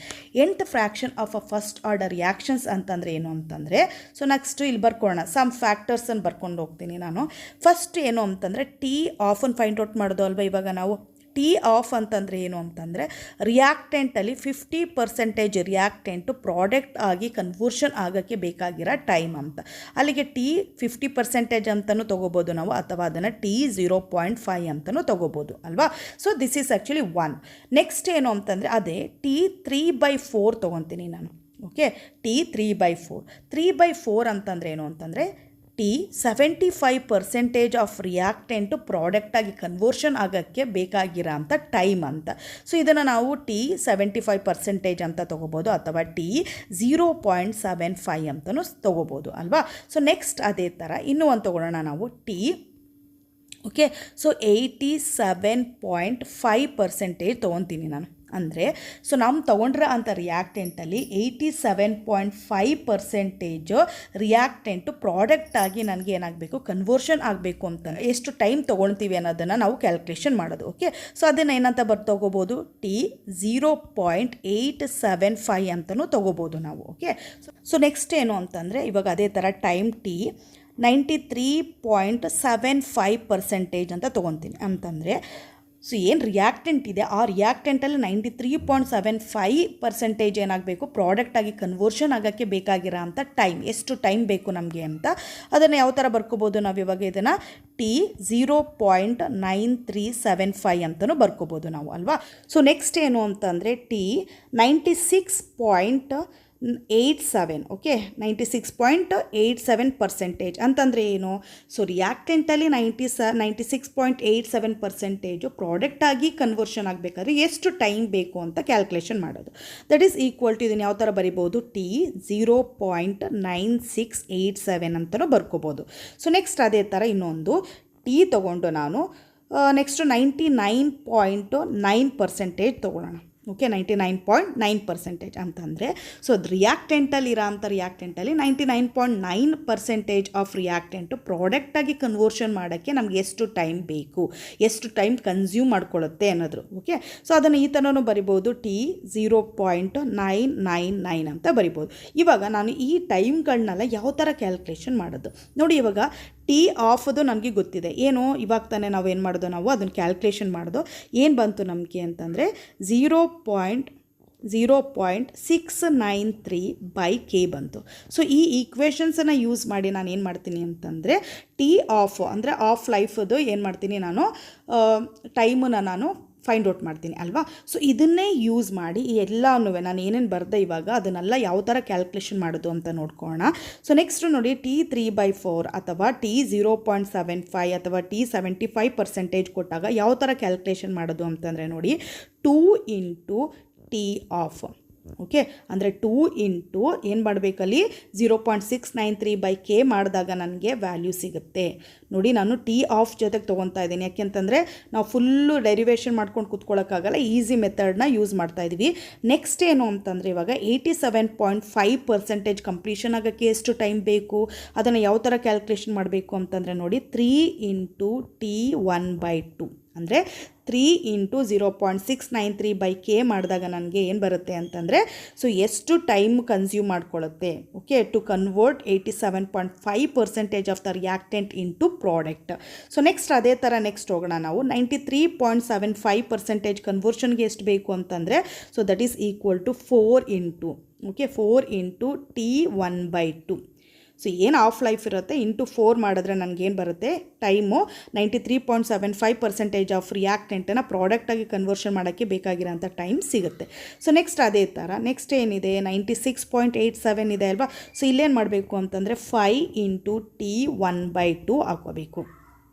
nth fraction of a first order reactions ಅಂತಂದರೆ ಏನು ಅಂತಂದರೆ, ಸೊ ನೆಕ್ಸ್ಟ್ ಇಲ್ಲಿ ಬರ್ಕೊಳ್ಳೋಣ, ಸಮ್ ಫ್ಯಾಕ್ಟರ್ಸನ್ನು ಬರ್ಕೊಂಡು ಹೋಗ್ತೀನಿ ನಾನು. ಫಸ್ಟ್ ಏನು ಅಂತಂದರೆ ಟಿ ಆಫನ್ನು ಫೈಂಡ್ ಔಟ್ ಮಾಡೋದು ಅಲ್ವಾ ಇವಾಗ ನಾವು. ಟಿ ಆಫ್ ಅಂತಂದರೆ ಏನು ಅಂತಂದರೆ, ರಿಯಾಕ್ಟೆಂಟಲ್ಲಿ 50% ರಿಯಾಕ್ಟೆಂಟು ಪ್ರಾಡಕ್ಟ್ ಆಗಿ ಕನ್ವರ್ಷನ್ ಆಗೋಕ್ಕೆ ಬೇಕಾಗಿರೋ ಟೈಮ್ ಅಂತ. ಅಲ್ಲಿಗೆ T 50% ಅಂತಲೂ ತೊಗೋಬೋದು ನಾವು, ಅಥವಾ ಅದನ್ನು T0.5 ಅಂತಲೂ ತೊಗೋಬೋದು ಅಲ್ವಾ. So this is actually 1. Next ಏನು ಅಂತಂದರೆ ಅದೇ T3/4 ತೊಗೊತೀನಿ ನಾನು. ಓಕೆ, T3/4 3/4 ಅಂತಂದರೆ ಏನು ಅಂತಂದರೆ T 75% ಆಫ್ ರಿಯಾಕ್ಟೆಂಟು ಪ್ರಾಡಕ್ಟಾಗಿ ಕನ್ವರ್ಷನ್ ಆಗೋಕ್ಕೆ ಬೇಕಾಗಿರೋ ಅಂಥ ಟೈಮ್ ಅಂತ. ಸೊ ಇದನ್ನು ನಾವು T 75% ಅಂತ ತೊಗೋಬೋದು, ಅಥವಾ T0.75 ಅಂತಲೂ ತೊಗೋಬೋದು ಅಲ್ವಾ. ಸೊ ನೆಕ್ಸ್ಟ್ ಅದೇ ಥರ ಇನ್ನೂ ಒಂದು ತೊಗೊಳ್ಳೋಣ ನಾವು ಓಕೆ. ಸೊ 87.5% ತೊಗೊತೀನಿ ನಾನು. ಅಂದರೆ ಸೊ ನಾವು ತೊಗೊಂಡ್ರೆ ಅಂಥ ರಿಯಾಕ್ಟೆಂಟಲ್ಲಿ 87.5% ರಿಯಾಕ್ಟೆಂಟು ಪ್ರಾಡಕ್ಟಾಗಿ ನನಗೆ ಏನಾಗಬೇಕು, ಕನ್ವರ್ಷನ್ ಆಗಬೇಕು ಅಂತಂದರೆ ಎಷ್ಟು ಟೈಮ್ ತೊಗೊಳ್ತೀವಿ ಅನ್ನೋದನ್ನು ನಾವು ಕ್ಯಾಲ್ಕುಲೇಷನ್ ಮಾಡೋದು. ಓಕೆ, ಸೊ ಅದನ್ನು ಏನಂತ ತೊಗೋಬೋದು, T0.875 ಅಂತಲೂ ತೊಗೋಬೋದು ನಾವು. ಓಕೆ, ಸೊ ನೆಕ್ಸ್ಟ್ ಏನು ಅಂತಂದರೆ ಇವಾಗ ಅದೇ ಥರ ಟೈಮ್ T 93.75% ಅಂತ ತೊಗೊತೀನಿ ಅಂತಂದರೆ, ಸೊ ಏನು ರಿಯಾಕ್ಟೆಂಟ್ ಇದೆ ಆ ರಿಯಾಕ್ಟೆಂಟಲ್ಲಿ 93.75% ಏನಾಗಬೇಕು, ಪ್ರಾಡಕ್ಟಾಗಿ ಕನ್ವರ್ಷನ್ ಆಗೋಕ್ಕೆ ಬೇಕಾಗಿರೋ ಅಂಥ ಟೈಮ್, ಎಷ್ಟು ಟೈಮ್ ಬೇಕು ನಮಗೆ ಅಂತ ಅದನ್ನು ಯಾವ ಥರ ಬರ್ಕೋಬೋದು ನಾವು ಇವಾಗ. ಇದನ್ನು T 0.9375 ಅಂತಲೂ ಬರ್ಕೋಬೋದು ನಾವು ಅಲ್ವಾ. ಸೊ ನೆಕ್ಸ್ಟ್ ಏನು ಅಂತಂದರೆ T 96.87. ಓಕೆ, 96.87% ಅಂತಂದರೆ ಏನು, ಸೊ ರಿಯಾಕ್ಟೆಂಟಲ್ಲಿ 96.87% ಪ್ರಾಡಕ್ಟಾಗಿ ಕನ್ವರ್ಷನ್ ಆಗಬೇಕಾದ್ರೆ ಎಷ್ಟು ಟೈಮ್ ಬೇಕು ಅಂತ ಕ್ಯಾಲ್ಕುಲೇಷನ್ ಮಾಡೋದು. ದಟ್ ಈಸ್ ಈಕ್ವಲ್ ಟು ಇದನ್ನು ಯಾವ ಥರ ಬರಿಬೋದು, T 0.9687 ಅಂತಲೂ ಬರ್ಕೋಬೋದು. ಸೊ ನೆಕ್ಸ್ಟ್ ಅದೇ ಥರ ಇನ್ನೊಂದು T ತೊಗೊಂಡು ನಾನು ನೆಕ್ಸ್ಟು 99.9% ತೊಗೊಳ್ಳೋಣ. ಓಕೆ, 99.9% ಅಂತಂದರೆ ಸೊ ರಿಯಾಕ್ಟೆಂಟಲ್ಲಿ ಇರೋಂಥ ರಿಯಾಕ್ಟೆಂಟಲ್ಲಿ 99.9% ಆಫ್ ರಿಯಾಕ್ಟೆಂಟು ಪ್ರಾಡಕ್ಟಾಗಿ ಕನ್ವರ್ಷನ್ ಮಾಡೋಕ್ಕೆ ನಮ್ಗೆ ಎಷ್ಟು ಟೈಮ್ ಬೇಕು, ಎಷ್ಟು ಟೈಮ್ ಕನ್ಸ್ಯೂಮ್ ಮಾಡ್ಕೊಳ್ಳುತ್ತೆ ಅನ್ನೋದು. ಓಕೆ, ಸೊ ಅದನ್ನು ಈ ಥರನೂ ಬರಿಬೋದು, T 0.999 ಅಂತ ಬರಿಬೋದು. ಇವಾಗ ನಾನು ಈ ಟೈಮ್ಗಳನ್ನೆಲ್ಲ ಯಾವ ಥರ ಕ್ಯಾಲ್ಕುಲೇಷನ್ ಮಾಡೋದು ನೋಡಿ. ಇವಾಗ T ಆಫದು ನನಗೆ ಗೊತ್ತಿದೆ, ಏನು ಇವಾಗ ತಾನೇ ನಾವು ಏನು ಮಾಡೋದು, ನಾವು ಅದನ್ನು ಕ್ಯಾಲ್ಕುಲೇಷನ್ ಮಾಡೋದು. ಏನು ಬಂತು ನಮಗೆ ಅಂತಂದರೆ 0.693/K ಬಂತು. ಸೊ ಈ ಈಕ್ವೇಷನ್ಸನ್ನು ಯೂಸ್ ಮಾಡಿ ನಾನು ಏನು ಮಾಡ್ತೀನಿ ಅಂತಂದರೆ T ಆಫ್ ಅಂದರೆ ಆಫ್ ಲೈಫದು ಏನು ಮಾಡ್ತೀನಿ ನಾನು, ಟೈಮನ್ನು ನಾನು ಫೈಂಡ್ ಔಟ್ ಮಾಡ್ತೀನಿ ಅಲ್ವಾ. ಸೊ ಇದನ್ನೇ ಯೂಸ್ ಮಾಡಿ ಈ ಎಲ್ಲನೂ ನಾನು ಏನೇನು ಬರೆದೆ ಇವಾಗ ಅದನ್ನೆಲ್ಲ ಯಾವ ಥರ ಕ್ಯಾಲ್ಕುಲೇಷನ್ ಮಾಡೋದು ಅಂತ ನೋಡ್ಕೊಳ್ಳೋಣ. ಸೊ ನೆಕ್ಸ್ಟ್ ನೋಡಿ T3/4 ಅಥವಾ T 0.75 ಅಥವಾ T 75% ಕೊಟ್ಟಾಗ ಯಾವ ಥರ ಕ್ಯಾಲ್ಕುಲೇಷನ್ ಮಾಡೋದು ಅಂತಂದರೆ ನೋಡಿ 2 × T ಆಫ್. ಓಕೆ, ಅಂದರೆ 2 ಇಂಟು ಏನು ಮಾಡಬೇಕಲ್ಲಿ 0.693/K ಮಾಡಿದಾಗ ನನಗೆ ವ್ಯಾಲ್ಯೂ ಸಿಗುತ್ತೆ ನೋಡಿ. ನಾನು T ಆಫ್ ಜೊತೆಗೆ ತೊಗೊತಾ ಇದ್ದೀನಿ, ಯಾಕೆಂತಂದರೆ ನಾವು ಫುಲ್ಲು ಡೆರಿವೇಷನ್ ಮಾಡ್ಕೊಂಡು ಕೂತ್ಕೊಳ್ಳೋಕ್ಕಾಗಲ್ಲ, ಈಸಿ ಮೆಥಡ್ನ ಯೂಸ್ ಮಾಡ್ತಾಯಿದ್ವಿ. ನೆಕ್ಸ್ಟ್ ಏನು ಅಂತಂದರೆ ಇವಾಗ 87.5% ಕಂಪ್ಲೀಷನ್ ಆಗೋಕ್ಕೆ ಎಷ್ಟು ಟೈಮ್ ಬೇಕು, ಅದನ್ನು ಯಾವ ಥರ ಕ್ಯಾಲ್ಕುಲೇಷನ್ ಮಾಡಬೇಕು ಅಂತಂದರೆ ನೋಡಿ 3 × T 1/2. ಅಂದರೆ 3 × 0.693/k ಮಾಡಿದಾಗ ನನಗೆ ಏನು ಬರುತ್ತೆ ಅಂತಂದರೆ ಸೊ ಎಷ್ಟು ಟೈಮ್ ಕನ್ಸ್ಯೂಮ್ ಮಾಡ್ಕೊಳ್ಳುತ್ತೆ okay to convert 87.5% of the reactant into product. So next ಅದೇ ಥರ ನೆಕ್ಸ್ಟ್ ಹೋಗೋಣ ನಾವು 93.75% ಕನ್ವರ್ಷನ್ಗೆ ಎಷ್ಟು ಬೇಕು ಅಂತಂದರೆ so that is equal to 4 × T1/2. So ಏನು ಆಫ್ ಲೈಫ್ ಇರುತ್ತೆ ಇಂಟು 4 ಮಾಡಿದ್ರೆ ನನಗೇನು ಬರುತ್ತೆ ಟೈಮು 93.75% ಆಫ್ ರಿಯಾಕ್ಟೆಂಟನ್ನು ಪ್ರಾಡಕ್ಟಾಗಿ ಕನ್ವರ್ಷನ್ ಮಾಡೋಕ್ಕೆ ಬೇಕಾಗಿರೋಂಥ ಟೈಮ್ ಸಿಗುತ್ತೆ. ಸೊ ನೆಕ್ಸ್ಟ್ ಅದೇ ಥರ ನೆಕ್ಸ್ಟ್ ಏನಿದೆ 96.87 ಇದೆ ಅಲ್ವಾ. ಸೊ ಇಲ್ಲೇನು ಮಾಡಬೇಕು ಅಂತಂದರೆ 5 × T1/2 ಹಾಕೋಬೇಕು.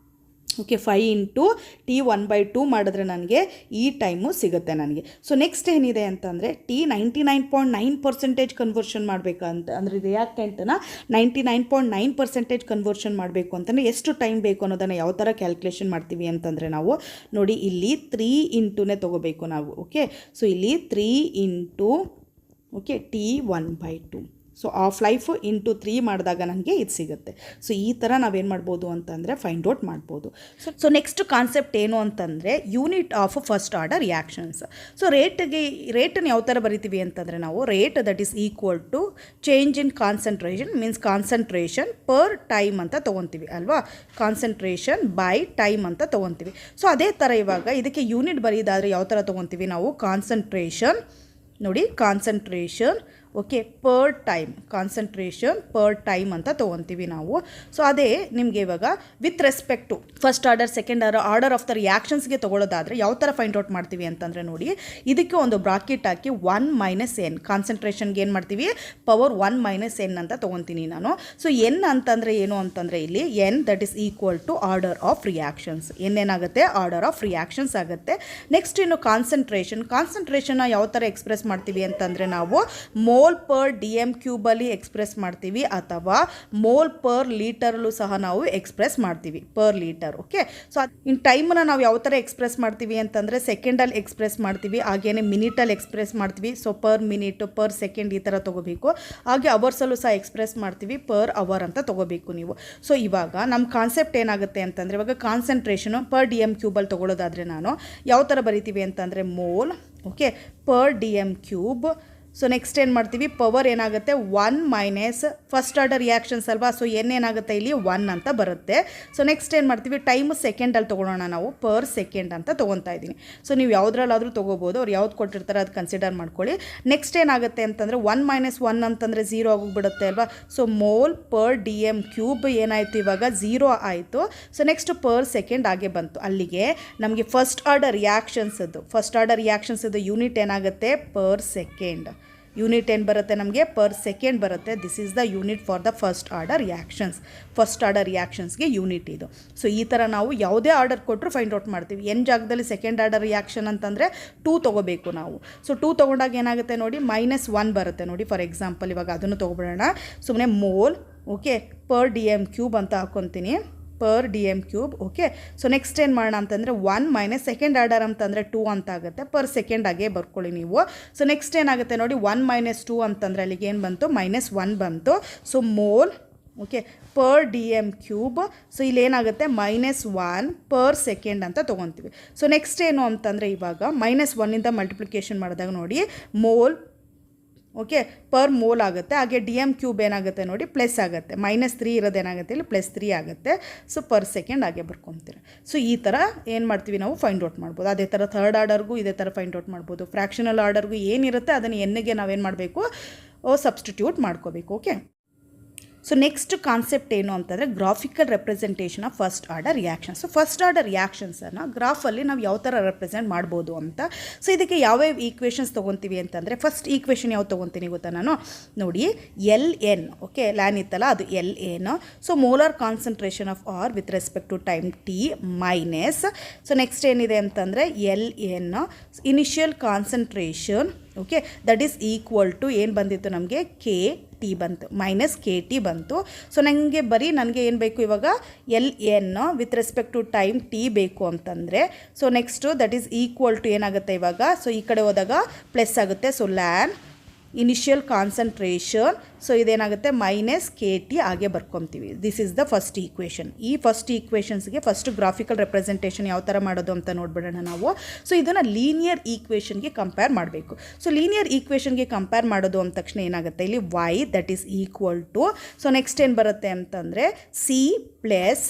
ಓಕೆ 5 × T1/2 ಮಾಡಿದ್ರೆ ನನಗೆ ಈ ಟೈಮು ಸಿಗುತ್ತೆ ನನಗೆ. ಸೊ ನೆಕ್ಸ್ಟ್ ಏನಿದೆ ಅಂತಂದರೆ T 99.9% ಕನ್ವರ್ಷನ್ ಮಾಡಬೇಕಂತ ಅಂದರೆ ರಿಯಾಕ್ಟೆಂಟನ್ನು 99.9% ಕನ್ವರ್ಷನ್ ಮಾಡಬೇಕು ಅಂತಂದರೆ ಎಷ್ಟು ಟೈಮ್ ಬೇಕು ಅನ್ನೋದನ್ನು ಯಾವ ಥರ ಕ್ಯಾಲ್ಕುಲೇಷನ್ ಮಾಡ್ತೀವಿ ಅಂತಂದರೆ ನಾವು ನೋಡಿ ಇಲ್ಲಿ 3 ಇಂಟುನೇ ತೊಗೋಬೇಕು ನಾವು. ಓಕೆ ಸೊ ಇಲ್ಲಿ 3 × T1/2. So of life into 3 ಮಾಡಿದಾಗ ನನಗೆ ಇದು ಸಿಗುತ್ತೆ. ಸೊ ಈ ಥರ ನಾವೇನು ಮಾಡ್ಬೋದು ಅಂತಂದರೆ ಫೈಂಡ್ ಔಟ್ ಮಾಡ್ಬೋದು. ಸೊ ನೆಕ್ಸ್ಟ್ ಕಾನ್ಸೆಪ್ಟ್ ಏನು ಅಂತಂದರೆ unit of first order reactions. So ರೇಟನ್ನು ಯಾವ ಥರ ಬರಿತೀವಿ ಅಂತಂದರೆ ನಾವು rate that is equal to change in concentration means concentration per time ಅಂತ ತೊಗೊತೀವಿ ಅಲ್ವಾ. ಕಾನ್ಸಂಟ್ರೇಷನ್ ಬೈ ಟೈಮ್ ಅಂತ ತೊಗೊತೀವಿ. ಸೊ ಅದೇ ಥರ ಇವಾಗ ಇದಕ್ಕೆ ಯೂನಿಟ್ ಬರೀದಾದರೆ ಯಾವ ಥರ ತೊಗೊತೀವಿ ನಾವು ಕಾನ್ಸಂಟ್ರೇಷನ್ ನೋಡಿ ಕಾನ್ಸಂಟ್ರೇಷನ್ ಓಕೆ ಪರ್ ಟೈಮ್ ಅಂತ ತೊಗೊತೀವಿ ನಾವು. ಸೊ ಅದೇ ನಿಮಗೆ ಇವಾಗ with respect to first order second order of the ರಿಯಾಕ್ಷನ್ಸ್ಗೆ ತೊಗೊಳ್ಳೋದಾದರೆ ಯಾವ ಥರ ಫೈಂಡ್ ಔಟ್ ಮಾಡ್ತೀವಿ ಅಂತಂದರೆ ನೋಡಿ ಇದಕ್ಕೆ ಒಂದು ಬ್ರಾಕೆಟ್ ಹಾಕಿ 1 - n ಕಾನ್ಸಂಟ್ರೇಷನ್ಗೆ ಏನು ಮಾಡ್ತೀವಿ ಪವರ್ 1 - n ಅಂತ ತೊಗೊತೀನಿ ನಾನು. ಸೊ n ಅಂತಂದರೆ ಏನು ಅಂತಂದರೆ ಇಲ್ಲಿ n that is equal to order of reactions. ಏನಾಗುತ್ತೆ ಆರ್ಡರ್ ಆಫ್ ರಿಯಾಕ್ಷನ್ಸ್ ಆಗುತ್ತೆ. ನೆಕ್ಸ್ಟ್ ಇನ್ನು ಕಾನ್ಸಂಟ್ರೇಷನ್ನ ಯಾವ ಥರ ಎಕ್ಸ್ಪ್ರೆಸ್ ಮಾಡ್ತೀವಿ ಅಂತಂದರೆ ನಾವು ಮೋಲ್ ಪರ್ dm³ ಎಕ್ಸ್ಪ್ರೆಸ್ ಮಾಡ್ತೀವಿ ಅಥವಾ ಮೋಲ್ ಪರ್ ಲೀಟರಲ್ಲೂ ಸಹ ನಾವು ಎಕ್ಸ್ಪ್ರೆಸ್ ಮಾಡ್ತೀವಿ per litre. Okay so in ಟೈಮನ್ನು ನಾವು ಯಾವ ಥರ ಎಕ್ಸ್ಪ್ರೆಸ್ ಮಾಡ್ತೀವಿ ಅಂತಂದರೆ ಸೆಕೆಂಡಲ್ಲಿ ಎಕ್ಸ್ಪ್ರೆಸ್ ಮಾಡ್ತೀವಿ, ಹಾಗೇನೆ ಮಿನಿಟಲ್ಲಿ ಎಕ್ಸ್ಪ್ರೆಸ್ ಮಾಡ್ತೀವಿ. So per minute per second ಈ ಥರ ತೊಗೋಬೇಕು. ಹಾಗೆ ಅವರ್ಸಲ್ಲೂ ಸಹ ಎಕ್ಸ್ಪ್ರೆಸ್ ಮಾಡ್ತೀವಿ ಪರ್ ಅವರ್ ಅಂತ ತೊಗೋಬೇಕು ನೀವು. ಸೊ ಇವಾಗ ನಮ್ಮ ಕಾನ್ಸೆಪ್ಟ್ ಏನಾಗುತ್ತೆ ಅಂತಂದರೆ ಇವಾಗ ಕಾನ್ಸಂಟ್ರೇಷನು ಪರ್ dm³ ತೊಗೊಳ್ಳೋದಾದರೆ ನಾನು ಯಾವ ಥರ ಬರಿತೀವಿ ಅಂತಂದರೆ mole okay per dm³. So next ಏನು ಮಾಡ್ತೀವಿ ಪವರ್ ಏನಾಗುತ್ತೆ 1 - ಫಸ್ಟ್ ಆರ್ಡರ್ ರಿಯಾಕ್ಷನ್ಸ್ ಅಲ್ವಾ. ಸೊ ಏನಾಗುತ್ತೆ ಇಲ್ಲಿ 1 ಅಂತ ಬರುತ್ತೆ. ಸೊ ನೆಕ್ಸ್ಟ್ ಏನು ಮಾಡ್ತೀವಿ ಟೈಮ್ ಸೆಕೆಂಡಲ್ಲಿ ತೊಗೊಳ್ಳೋಣ ನಾವು ಪರ್ ಸೆಕೆಂಡ್ ಅಂತ ತೊಗೊತಾ ಇದ್ದೀನಿ. ಸೊ ನೀವು ಯಾವುದ್ರಲ್ಲಾದರೂ ತೊಗೋಬೋದು, ಅವ್ರು ಯಾವ್ದು ಕೊಟ್ಟಿರ್ತಾರೆ ಅದು ಕನ್ಸಿಡರ್ ಮಾಡ್ಕೊಳ್ಳಿ. ನೆಕ್ಸ್ಟ್ ಏನಾಗುತ್ತೆ ಅಂತಂದರೆ 1 - 1 ಅಂತಂದರೆ 0 ಆಗೋಗ್ಬಿಡುತ್ತೆ ಅಲ್ವಾ. ಸೊ ಮೋಲ್ ಪರ್ dm³ ಏನಾಯಿತು ಇವಾಗ 0 ಆಯಿತು. ಸೊ ನೆಕ್ಸ್ಟ್ ಪರ್ ಸೆಕೆಂಡ್ ಆಗೇ ಬಂತು. ಅಲ್ಲಿಗೆ ನಮಗೆ ಫಸ್ಟ್ ಆರ್ಡರ್ ರಿಯಾಕ್ಷನ್ಸದ್ದು ಯೂನಿಟ್ ಏನಾಗುತ್ತೆ ಪರ್ ಸೆಕೆಂಡ್. ಯೂನಿಟ್ ಏನು ಬರುತ್ತೆ ನಮಗೆ ಪರ್ ಸೆಕೆಂಡ್ ಬರುತ್ತೆ. This is the unit for the first order ರಿಯಾಕ್ಷನ್ಸ್ಗೆ ಯೂನಿಟ್ ಇದು. ಸೊ ಈ ಥರ ನಾವು ಯಾವುದೇ ಆರ್ಡರ್ ಕೊಟ್ಟರು ಫೈಂಡ್ ಔಟ್ ಮಾಡ್ತೀವಿ. ಜಾಗದಲ್ಲಿ ಸೆಕೆಂಡ್ ಆರ್ಡರ್ ರಿಯಾಕ್ಷನ್ ಅಂತಂದರೆ 2 ತೊಗೋಬೇಕು ನಾವು. ಸೊ 2 ತೊಗೊಂಡಾಗ ಏನಾಗುತ್ತೆ ನೋಡಿ -1 ಬರುತ್ತೆ ನೋಡಿ. ಫಾರ್ ಎಕ್ಸಾಂಪಲ್ ಇವಾಗ ಅದನ್ನು ತೊಗೊಬಿಡೋಣ. ಸುಮ್ಮನೆ ಮೋಲ್ ಓಕೆ ಪರ್ dm³ ಅಂತ ಹಾಕ್ಕೊತೀನಿ per dm³. Okay so next ಏನು ಮಾಡೋಣ ಅಂತಂದರೆ 1 - ಸೆಕೆಂಡ್ ಆರ್ಡರ್ ಅಂತಂದರೆ 2 ಅಂತ ಆಗುತ್ತೆ. ಪರ್ ಸೆಕೆಂಡ್ ಆಗೇ ಬರ್ಕೊಳ್ಳಿ ನೀವು. ಸೊ ನೆಕ್ಸ್ಟ್ ಏನಾಗುತ್ತೆ ನೋಡಿ 1 - 2 ಅಂತಂದರೆ ಅಲ್ಲಿಗೆ ಏನು ಬಂತು -1 ಬಂತು. So mole okay per dm³. So ಇಲ್ಲೇನಾಗುತ್ತೆ -1 ಪರ್ ಸೆಕೆಂಡ್ ಅಂತ ತೊಗೊತೀವಿ. ಸೊ ನೆಕ್ಸ್ಟ್ ಏನು ಅಂತಂದರೆ ಇವಾಗ -1ಇಂದ ಮಲ್ಟಿಪ್ಲಿಕೇಶನ್ ಮಾಡಿದಾಗ ನೋಡಿ ಮೋಲ್ ಓಕೆ ಪರ್ ಮೋಲ್ ಆಗುತ್ತೆ. ಹಾಗೆ dm³ ಏನಾಗುತ್ತೆ ನೋಡಿ ಪ್ಲಸ್ ಆಗುತ್ತೆ. -3 ಇರೋದೇನಾಗುತ್ತೆ ಇಲ್ಲಿ +3 ಆಗುತ್ತೆ. ಸೊ ಪರ್ ಸೆಕೆಂಡ್ ಹಾಗೆ ಬರ್ಕೊತೀರ. ಸೊ ಈ ಥರ ಏನು ಮಾಡ್ತೀವಿ ನಾವು ಫೈಂಡ್ ಔಟ್ ಮಾಡ್ಬೋದು. ಅದೇ ಥರ ಥರ್ಡ್ ಆರ್ಡರ್ಗೂ ಇದೇ ಥರ ಫೈಂಡ್ ಔಟ್ ಮಾಡ್ಬೋದು. ಫ್ರ್ಯಾಕ್ಷನಲ್ ಆರ್ಡರ್ಗೂ ಏನಿರುತ್ತೆ ಅದನ್ನು ಎನ್ಗೆ ನಾವೇನು ಮಾಡಬೇಕು ಸಬ್ಸ್ಟಿಟ್ಯೂಟ್ ಮಾಡ್ಕೋಬೇಕು. ಓಕೆ ಸೊ ನೆಕ್ಸ್ಟ್ ಕಾನ್ಸೆಪ್ಟ್ ಏನು ಅಂತಂದರೆ graphical representation of first order reactions. So first order ರಿಯಾಕ್ಷನ್ಸನ್ನು ಗ್ರಾಫಲ್ಲಿ ನಾವು ಯಾವ ಥರ ರೆಪ್ರೆಸೆಂಟ್ ಮಾಡ್ಬೋದು ಅಂತ. ಸೊ ಇದಕ್ಕೆ ಯಾವ್ಯಾವ ಈಕ್ವೇಷನ್ಸ್ ತೊಗೊತೀವಿ ಅಂತಂದರೆ ಫಸ್ಟ್ ಈಕ್ವೇಷನ್ ಯಾವ್ದು ತೊಗೊತೀನಿ ಗೊತ್ತಾ ನಾನು ನೋಡಿ LN ಓಕೆ ಲ್ಯಾನ್ ಇತ್ತಲ್ಲ ಅದು LN. So molar concentration of R with respect to time T minus. So next ಏನಿದೆ ಅಂತಂದರೆ LN initial concentration okay that is equal to ಏನು ಬಂದಿತ್ತು ನಮಗೆ KT ಬಂತು -KT ಬಂತು. ಸೊ ನನಗೆ ಏನು ಬೇಕು ಇವಾಗ LN with respect to time T ಬೇಕು ಅಂತಂದರೆ so next that is equal to ಏನಾಗುತ್ತೆ ಇವಾಗ ಸೊ ಈ ಕಡೆ ಹೋದಾಗ ಪ್ಲಸ್ ಆಗುತ್ತೆ. So ln initial concentration. So ಇದೇನಾಗುತ್ತೆ ಮೈನಸ್ ಕೆ ಟಿ ಹಾಗೆ ಬರ್ಕೊತೀವಿ. This is the first equation. ಈ ಫಸ್ಟ್ ಈಕ್ವೇಷನ್ಸ್ಗೆ ಫಸ್ಟ್ ಗ್ರಾಫಿಕಲ್ ರೆಪ್ರೆಸೆಂಟೇಷನ್ ಯಾವ ಥರ ಮಾಡೋದು ಅಂತ ನೋಡ್ಬಿಡೋಣ ನಾವು. ಸೊ ಇದನ್ನು ಲೀನಿಯರ್ ಈಕ್ವೇಷನ್ಗೆ ಕಂಪೇರ್ ಮಾಡಬೇಕು. ಸೊ ಲೀನಿಯರ್ ಈಕ್ವೇಷನ್ಗೆ ಕಂಪೇರ್ ಮಾಡೋದು ಅಂದ ತಕ್ಷಣ ಏನಾಗುತ್ತೆ, ಇಲ್ಲಿ Y that is equal to, so next ಏನು ಬರುತ್ತೆ ಅಂತಂದರೆ ಸಿ ಪ್ಲಸ್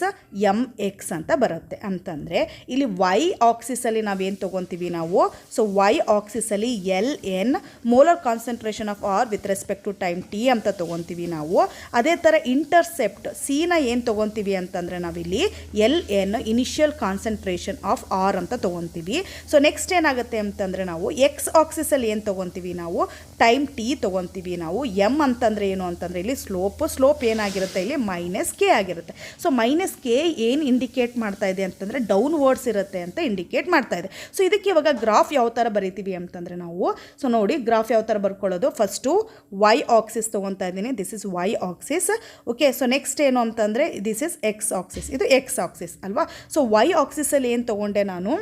ಎಮ್ ಎಕ್ಸ್ ಅಂತ ಬರುತ್ತೆ. ಅಂತಂದರೆ ಇಲ್ಲಿ ವೈ ಆಕ್ಸಿಸಲ್ಲಿ ನಾವೇನು ತೊಗೊತೀವಿ ನಾವು, ಸೊ ವೈ ಆಕ್ಸಿಸಲ್ಲಿ L N molar concentration of R with respect to time T ಅಂತ ತೊಗೊತೀವಿ ನಾವು. ಅದೇ ಥರ ಇಂಟರ್ಸೆಪ್ಟ್ ಸಿನ ಏನು ತೊಗೊತೀವಿ ಅಂತಂದರೆ ನಾವಿಲ್ಲಿ L N initial concentration of R ಅಂತ ತೊಗೊತೀವಿ. ಸೊ ನೆಕ್ಸ್ಟ್ ಏನಾಗುತ್ತೆ ಅಂತಂದರೆ ನಾವು ಎಕ್ಸ್ ಆಕ್ಸಿಸಲ್ಲಿ ಏನು ತೊಗೊತೀವಿ ನಾವು, ಟೈಮ್ ಟಿ ತೊಗೊತೀವಿ ನಾವು. ಎಮ್ ಅಂತಂದರೆ ಏನು ಅಂತಂದರೆ ಇಲ್ಲಿ ಸ್ಲೋಪ್ ಏನಾಗಿರುತ್ತೆ, ಇಲ್ಲಿ ಮೈನಸ್ ಕೆ ಆಗಿರುತ್ತೆ. ಸೊ ಮೈನಸ್ ಕೆ ಏನು ಇಂಡಿಕೇಟ್ ಮಾಡ್ತಾ ಇದೆ ಅಂತಂದರೆ ಡೌನ್ವರ್ಡ್ಸ್ ಇರುತ್ತೆ ಅಂತ ಇಂಡಿಕೇಟ್ ಮಾಡ್ತಾ ಇದೆ. ಸೊ ಇದಕ್ಕೆ ಇವಾಗ ಗ್ರಾಫ್ ಯಾವ ಥರ ಬರೀತೀವಿ ಅಂತಂದರೆ ನಾವು, ಸೊ ನೋಡಿ ಗ್ರಾಫ್ ಯಾವ ಥರ ಬರ್ಕೊಳ್ಳೋದು, ಫಸ್ಟು ವೈ ಆಕ್ಸಿಸ್ ತೊಗೊತಾ ಇದ್ದೀನಿ, this is Y axis. Okay, so next ಏನು ಅಂತಂದರೆ ದಿಸ್ ಇಸ್ ಎಕ್ಸ್ ಆಕ್ಸಿಸ್, ಇದು ಎಕ್ಸ್ ಆಕ್ಸಿಸ್ ಅಲ್ವಾ. ಸೊ ವೈ ಆಕ್ಸಿಸಲ್ಲಿ ಏನು ತೊಗೊಂಡೆ ನಾನು,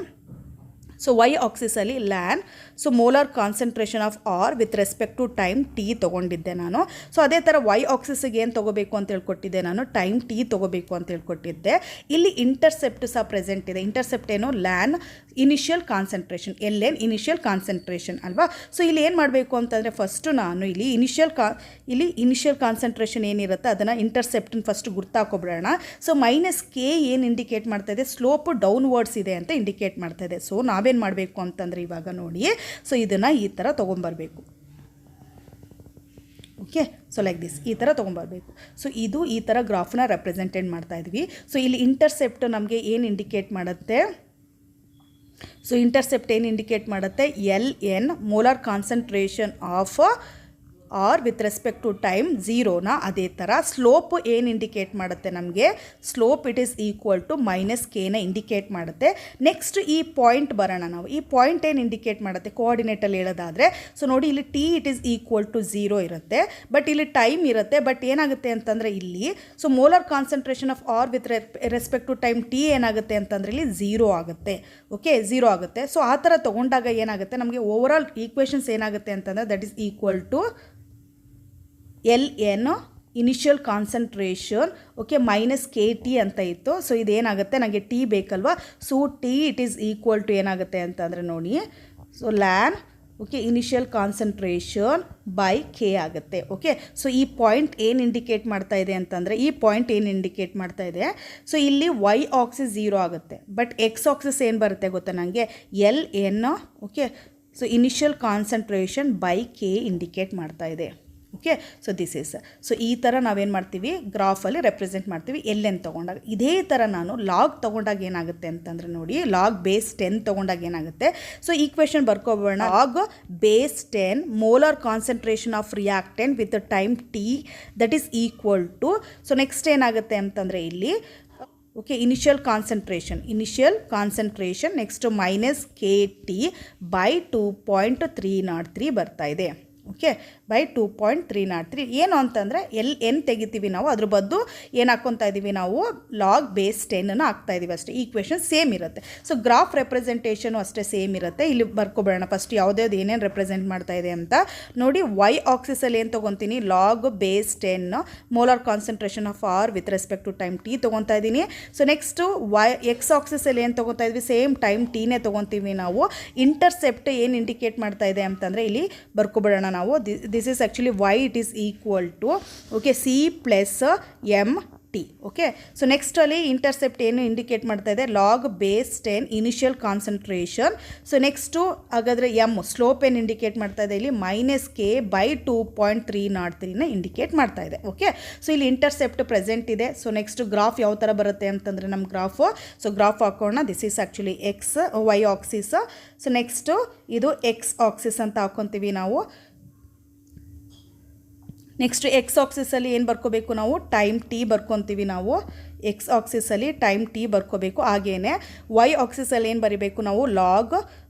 ಸೊ ವೈ ಆಕ್ಸಿಸಲ್ಲಿ ln, so molar concentration of R with respect to time T ತೊಗೊಂಡಿದ್ದೆ ನಾನು. ಸೊ ಅದೇ ಥರ ವೈ ಆಕ್ಸಿಸ್ಗೆ ಏನು ತೊಗೋಬೇಕು ಅಂತ ಹೇಳ್ಕೊಟ್ಟಿದ್ದೆ ನಾನು, ಟೈಮ್ ಟಿ ತೊಗೋಬೇಕು ಅಂತ ಹೇಳ್ಕೊಟ್ಟಿದ್ದೆ. ಇಲ್ಲಿ ಇಂಟರ್ಸೆಪ್ಟ್ ಸಹ ಪ್ರೆಸೆಂಟ್ ಇದೆ. ಇಂಟರ್ಸೆಪ್ಟ್ ಏನು, LAN initial concentration, L N initial concentration ಅಲ್ವಾ. ಸೊ ಇಲ್ಲಿ ಏನು ಮಾಡಬೇಕು ಅಂತಂದರೆ ಫಸ್ಟು ನಾನು ಇಲ್ಲಿ ಇನಿಷಿಯಲ್ ಕಾನ್ಸಂಟ್ರೇಷನ್ ಏನಿರುತ್ತೆ ಅದನ್ನು ಇಂಟರ್ಸೆಪ್ಟನ್ನು ಫಸ್ಟ್ ಗುರ್ತಾಕೊಬಿಡೋಣ. ಸೊ ಮೈನಸ್ ಕೆ ಏನು ಇಂಡಿಕೇಟ್ ಮಾಡ್ತಾ ಇದೆ, ಸ್ಲೋಪು ಡೌನ್ವರ್ಡ್ಸ್ ಇದೆ ಅಂತ ಇಂಡಿಕೇಟ್ ಮಾಡ್ತಾ ಇದೆ. ಸೊ ನಾವೇನು ಮಾಡಬೇಕು ಅಂತಂದರೆ ಇವಾಗ ನೋಡಿ, ಸೊ ಇದನ್ನು ಈ ಥರ ತೊಗೊಂಬರ್ಬೇಕು. ಓಕೆ, ಸೊ ಲೈಕ್ ದಿಸ್ ಈ ಥರ ತೊಗೊಂಬರ್ಬೇಕು. ಸೊ ಇದು ಈ ಥರ ಗ್ರಾಫ್ನ ರೆಪ್ರೆಸೆಂಟೇಟ್ ಮಾಡ್ತಾ ಇದ್ವಿ. ಸೊ ಇಲ್ಲಿ ಇಂಟರ್ಸೆಪ್ಟ್ ನಮಗೆ ಏನು ಇಂಡಿಕೇಟ್ ಮಾಡುತ್ತೆ, ಸೊ ಇಂಟರ್ಸೆಪ್ಟ್ ಏನು ಇಂಡಿಕೇಟ್ ಮಾಡುತ್ತೆ, L N molar concentration of R with respect to time ಝೀರೋನ. ಅದೇ ಥರ ಸ್ಲೋಪ್ ಏನು ಇಂಡಿಕೇಟ್ ಮಾಡುತ್ತೆ ನಮಗೆ, slope it is equal to minus ಕೆನ ಇಂಡಿಕೇಟ್ ಮಾಡುತ್ತೆ. ನೆಕ್ಸ್ಟ್ ಈ ಪಾಯಿಂಟ್ ಬರೋಣ ನಾವು. ಈ ಪಾಯಿಂಟ್ ಏನು ಇಂಡಿಕೇಟ್ ಮಾಡುತ್ತೆ ಕೋಆರ್ಡಿನೇಟಲ್ಲಿ ಹೇಳೋದಾದರೆ, ಸೊ ನೋಡಿ ಇಲ್ಲಿ T it is equal to zero ಇರುತ್ತೆ, ಬಟ್ ಇಲ್ಲಿ ಟೈಮ್ ಇರುತ್ತೆ. ಬಟ್ ಏನಾಗುತ್ತೆ ಅಂತಂದರೆ ಇಲ್ಲಿ so molar concentration of R with respect to time T ಏನಾಗುತ್ತೆ ಅಂತಂದರೆ ಇಲ್ಲಿ ಝೀರೋ ಆಗುತ್ತೆ. ಓಕೆ, ಝೀರೋ ಆಗುತ್ತೆ. ಸೊ ಆ ಥರ ತೊಗೊಂಡಾಗ ಏನಾಗುತ್ತೆ ನಮಗೆ ಓವರಾಲ್ ಈಕ್ವೇಷನ್ಸ್ ಏನಾಗುತ್ತೆ ಅಂತಂದರೆ that is equal to L N initial concentration, okay, minus K T ಅಂತ ಇತ್ತು. ಸೊ ಇದೇನಾಗುತ್ತೆ, ನನಗೆ ಟಿ ಬೇಕಲ್ವಾ. So T it is equal to ಏನಾಗುತ್ತೆ ಅಂತಂದರೆ ನೋಡಿ, so ln okay initial concentration by K ಆಗುತ್ತೆ. ಓಕೆ, ಸೊ ಈ ಪಾಯಿಂಟ್ ಏನು ಇಂಡಿಕೇಟ್ ಮಾಡ್ತಾ ಇದೆ ಅಂತಂದರೆ, ಈ ಪಾಯಿಂಟ್ ಏನು ಇಂಡಿಕೇಟ್ ಮಾಡ್ತಾ ಇದೆ, ಸೊ ಇಲ್ಲಿ ವೈ ಆಕ್ಸಿಸ್ ಝೀರೋ ಆಗುತ್ತೆ, ಬಟ್ ಎಕ್ಸ್ ಆಕ್ಸಿಸ್ ಏನು ಬರುತ್ತೆ ಗೊತ್ತಾ ನನಗೆ, L N. Okay, so initial concentration by K indicate ಮಾಡ್ತಾ ಇದೆ. Okay, so this is, so ಈ ಥರ ನಾವೇನು ಮಾಡ್ತೀವಿ ಗ್ರಾಫಲ್ಲಿ ರೆಪ್ರೆಸೆಂಟ್ ಮಾಡ್ತೀವಿ ಎಲ್ ಎನ್ ತೊಗೊಂಡಾಗ. ಇದೇ ಥರ ನಾನು ಲಾಗ್ ತೊಗೊಂಡಾಗ ಏನಾಗುತ್ತೆ ಅಂತಂದರೆ ನೋಡಿ, ಲಾಗ್ ಬೇಸ್ 10 ತೊಗೊಂಡಾಗ ಏನಾಗುತ್ತೆ, ಸೊ ಈಕ್ವೇಷನ್ ಬರ್ಕೋಬೋಣ. Log base 10 molar concentration of reactant with time T that is equal to, so next ಏನಾಗುತ್ತೆ ಅಂತಂದರೆ ಇಲ್ಲಿ okay initial concentration next minus K T by 2.303 ಬರ್ತಾ ಇದೆ. ಓಕೆ, ಬೈ 2.303 ಏನು ಅಂತಂದರೆ ಎನ್ ತೆಗಿತೀವಿ ನಾವು, ಅದ್ರ ಬದಲು ಏನು ಹಾಕ್ಕೊತಾ ಇದ್ದೀವಿ ನಾವು, ಲಾಗ್ ಬೇಸ್ 10 ಹಾಕ್ತಾ ಇದ್ದೀವಿ ಅಷ್ಟೇ. ಈಕ್ವೇಷನ್ ಸೇಮ್ ಇರುತ್ತೆ. ಸೊ ಗ್ರಾಫ್ ರೆಪ್ರೆಸೆಂಟೇಷನು ಅಷ್ಟೇ ಸೇಮ್ ಇರುತ್ತೆ. ಇಲ್ಲಿ ಬರ್ಕೊಬೇಡ ಫಸ್ಟ್ ಯಾವುದ್ಯಾವ್ದು ಏನೇನು ರೆಪ್ರೆಸೆಂಟ್ ಮಾಡ್ತಾ ಇದೆ ಅಂತ ನೋಡಿ. ವೈ ಆಕ್ಸಿಸಲ್ಲಿ ಏನು ತೊಗೊತೀನಿ, log base 10 molar concentration of R with respect to time T ತೊಗೊತಾ ಇದ್ದೀನಿ. ಸೊ ನೆಕ್ಸ್ಟು ಎಕ್ಸ್ ಆಕ್ಸಿಸಲ್ಲಿ ಏನು ತೊಗೊತಾ ಇದ್ವಿ, ಸೇಮ್ ಟೈಮ್ ಟಿನೇ ತೊಗೊತೀವಿ ನಾವು. ಇಂಟರ್ಸೆಪ್ಟ್ ಏನು ಇಂಡಿಕೇಟ್ ಮಾಡ್ತಾ ಇದೆ ಅಂತಂದರೆ ಇಲ್ಲಿ ಬರ್ಕೊಬೇಡ ನಾವು, this is actually Y it is equal to okay C plus M T. Okay, so ನೆಕ್ಸ್ಟಲ್ಲಿ ಇಂಟರ್ಸೆಪ್ಟ್ ಏನು ಇಂಡಿಕೇಟ್ ಮಾಡ್ತಾ ಇದೆ, log base 10 initial concentration. So next ಹಾಗಾದರೆ ಎಮ್ ಸ್ಲೋಪ್ ಏನು ಇಂಡಿಕೇಟ್ ಮಾಡ್ತಾ ಇದೆ ಇಲ್ಲಿ, ಮೈನಸ್ ಕೆ ಬೈ 2.303ನ ಇಂಡಿಕೇಟ್ ಮಾಡ್ತಾ ಇದೆ. ಓಕೆ, ಸೊ ಇಲ್ಲಿ ಇಂಟರ್ಸೆಪ್ಟ್ ಪ್ರೆಸೆಂಟ್ ಇದೆ. ಸೊ ನೆಕ್ಸ್ಟ್ ಗ್ರಾಫ್ ಯಾವ ಥರ ಬರುತ್ತೆ ಅಂತಂದರೆ ನಮ್ಮ ಗ್ರಾಫು, ಸೊ ಗ್ರಾಫ್ ಹಾಕೋಣ. This is actually X Y axis. So next ಇದು ಎಕ್ಸ್ ಆಕ್ಸಿಸ್ ಅಂತ ಹಾಕ್ಕೊತೀವಿ ನಾವು. ನೆಕ್ಸ್ಟ್ ಎಕ್ಸ್ ಆಕ್ಸಿಸಲ್ಲಿ ಏನು ಬರ್ಕೋಬೇಕು ನಾವು, ಟೈಮ್ ಟಿ ಬರ್ಕೊತೀವಿ ನಾವು. ಎಕ್ಸ್ ಆಕ್ಸಿಸಲ್ಲಿ ಟೈಮ್ ಟಿ ಬರ್ಕೋಬೇಕು. ಹಾಗೇನೆ ವೈ ಆಕ್ಸಿಸಲ್ಲಿ ಏನು ಬರೀಬೇಕು ನಾವು log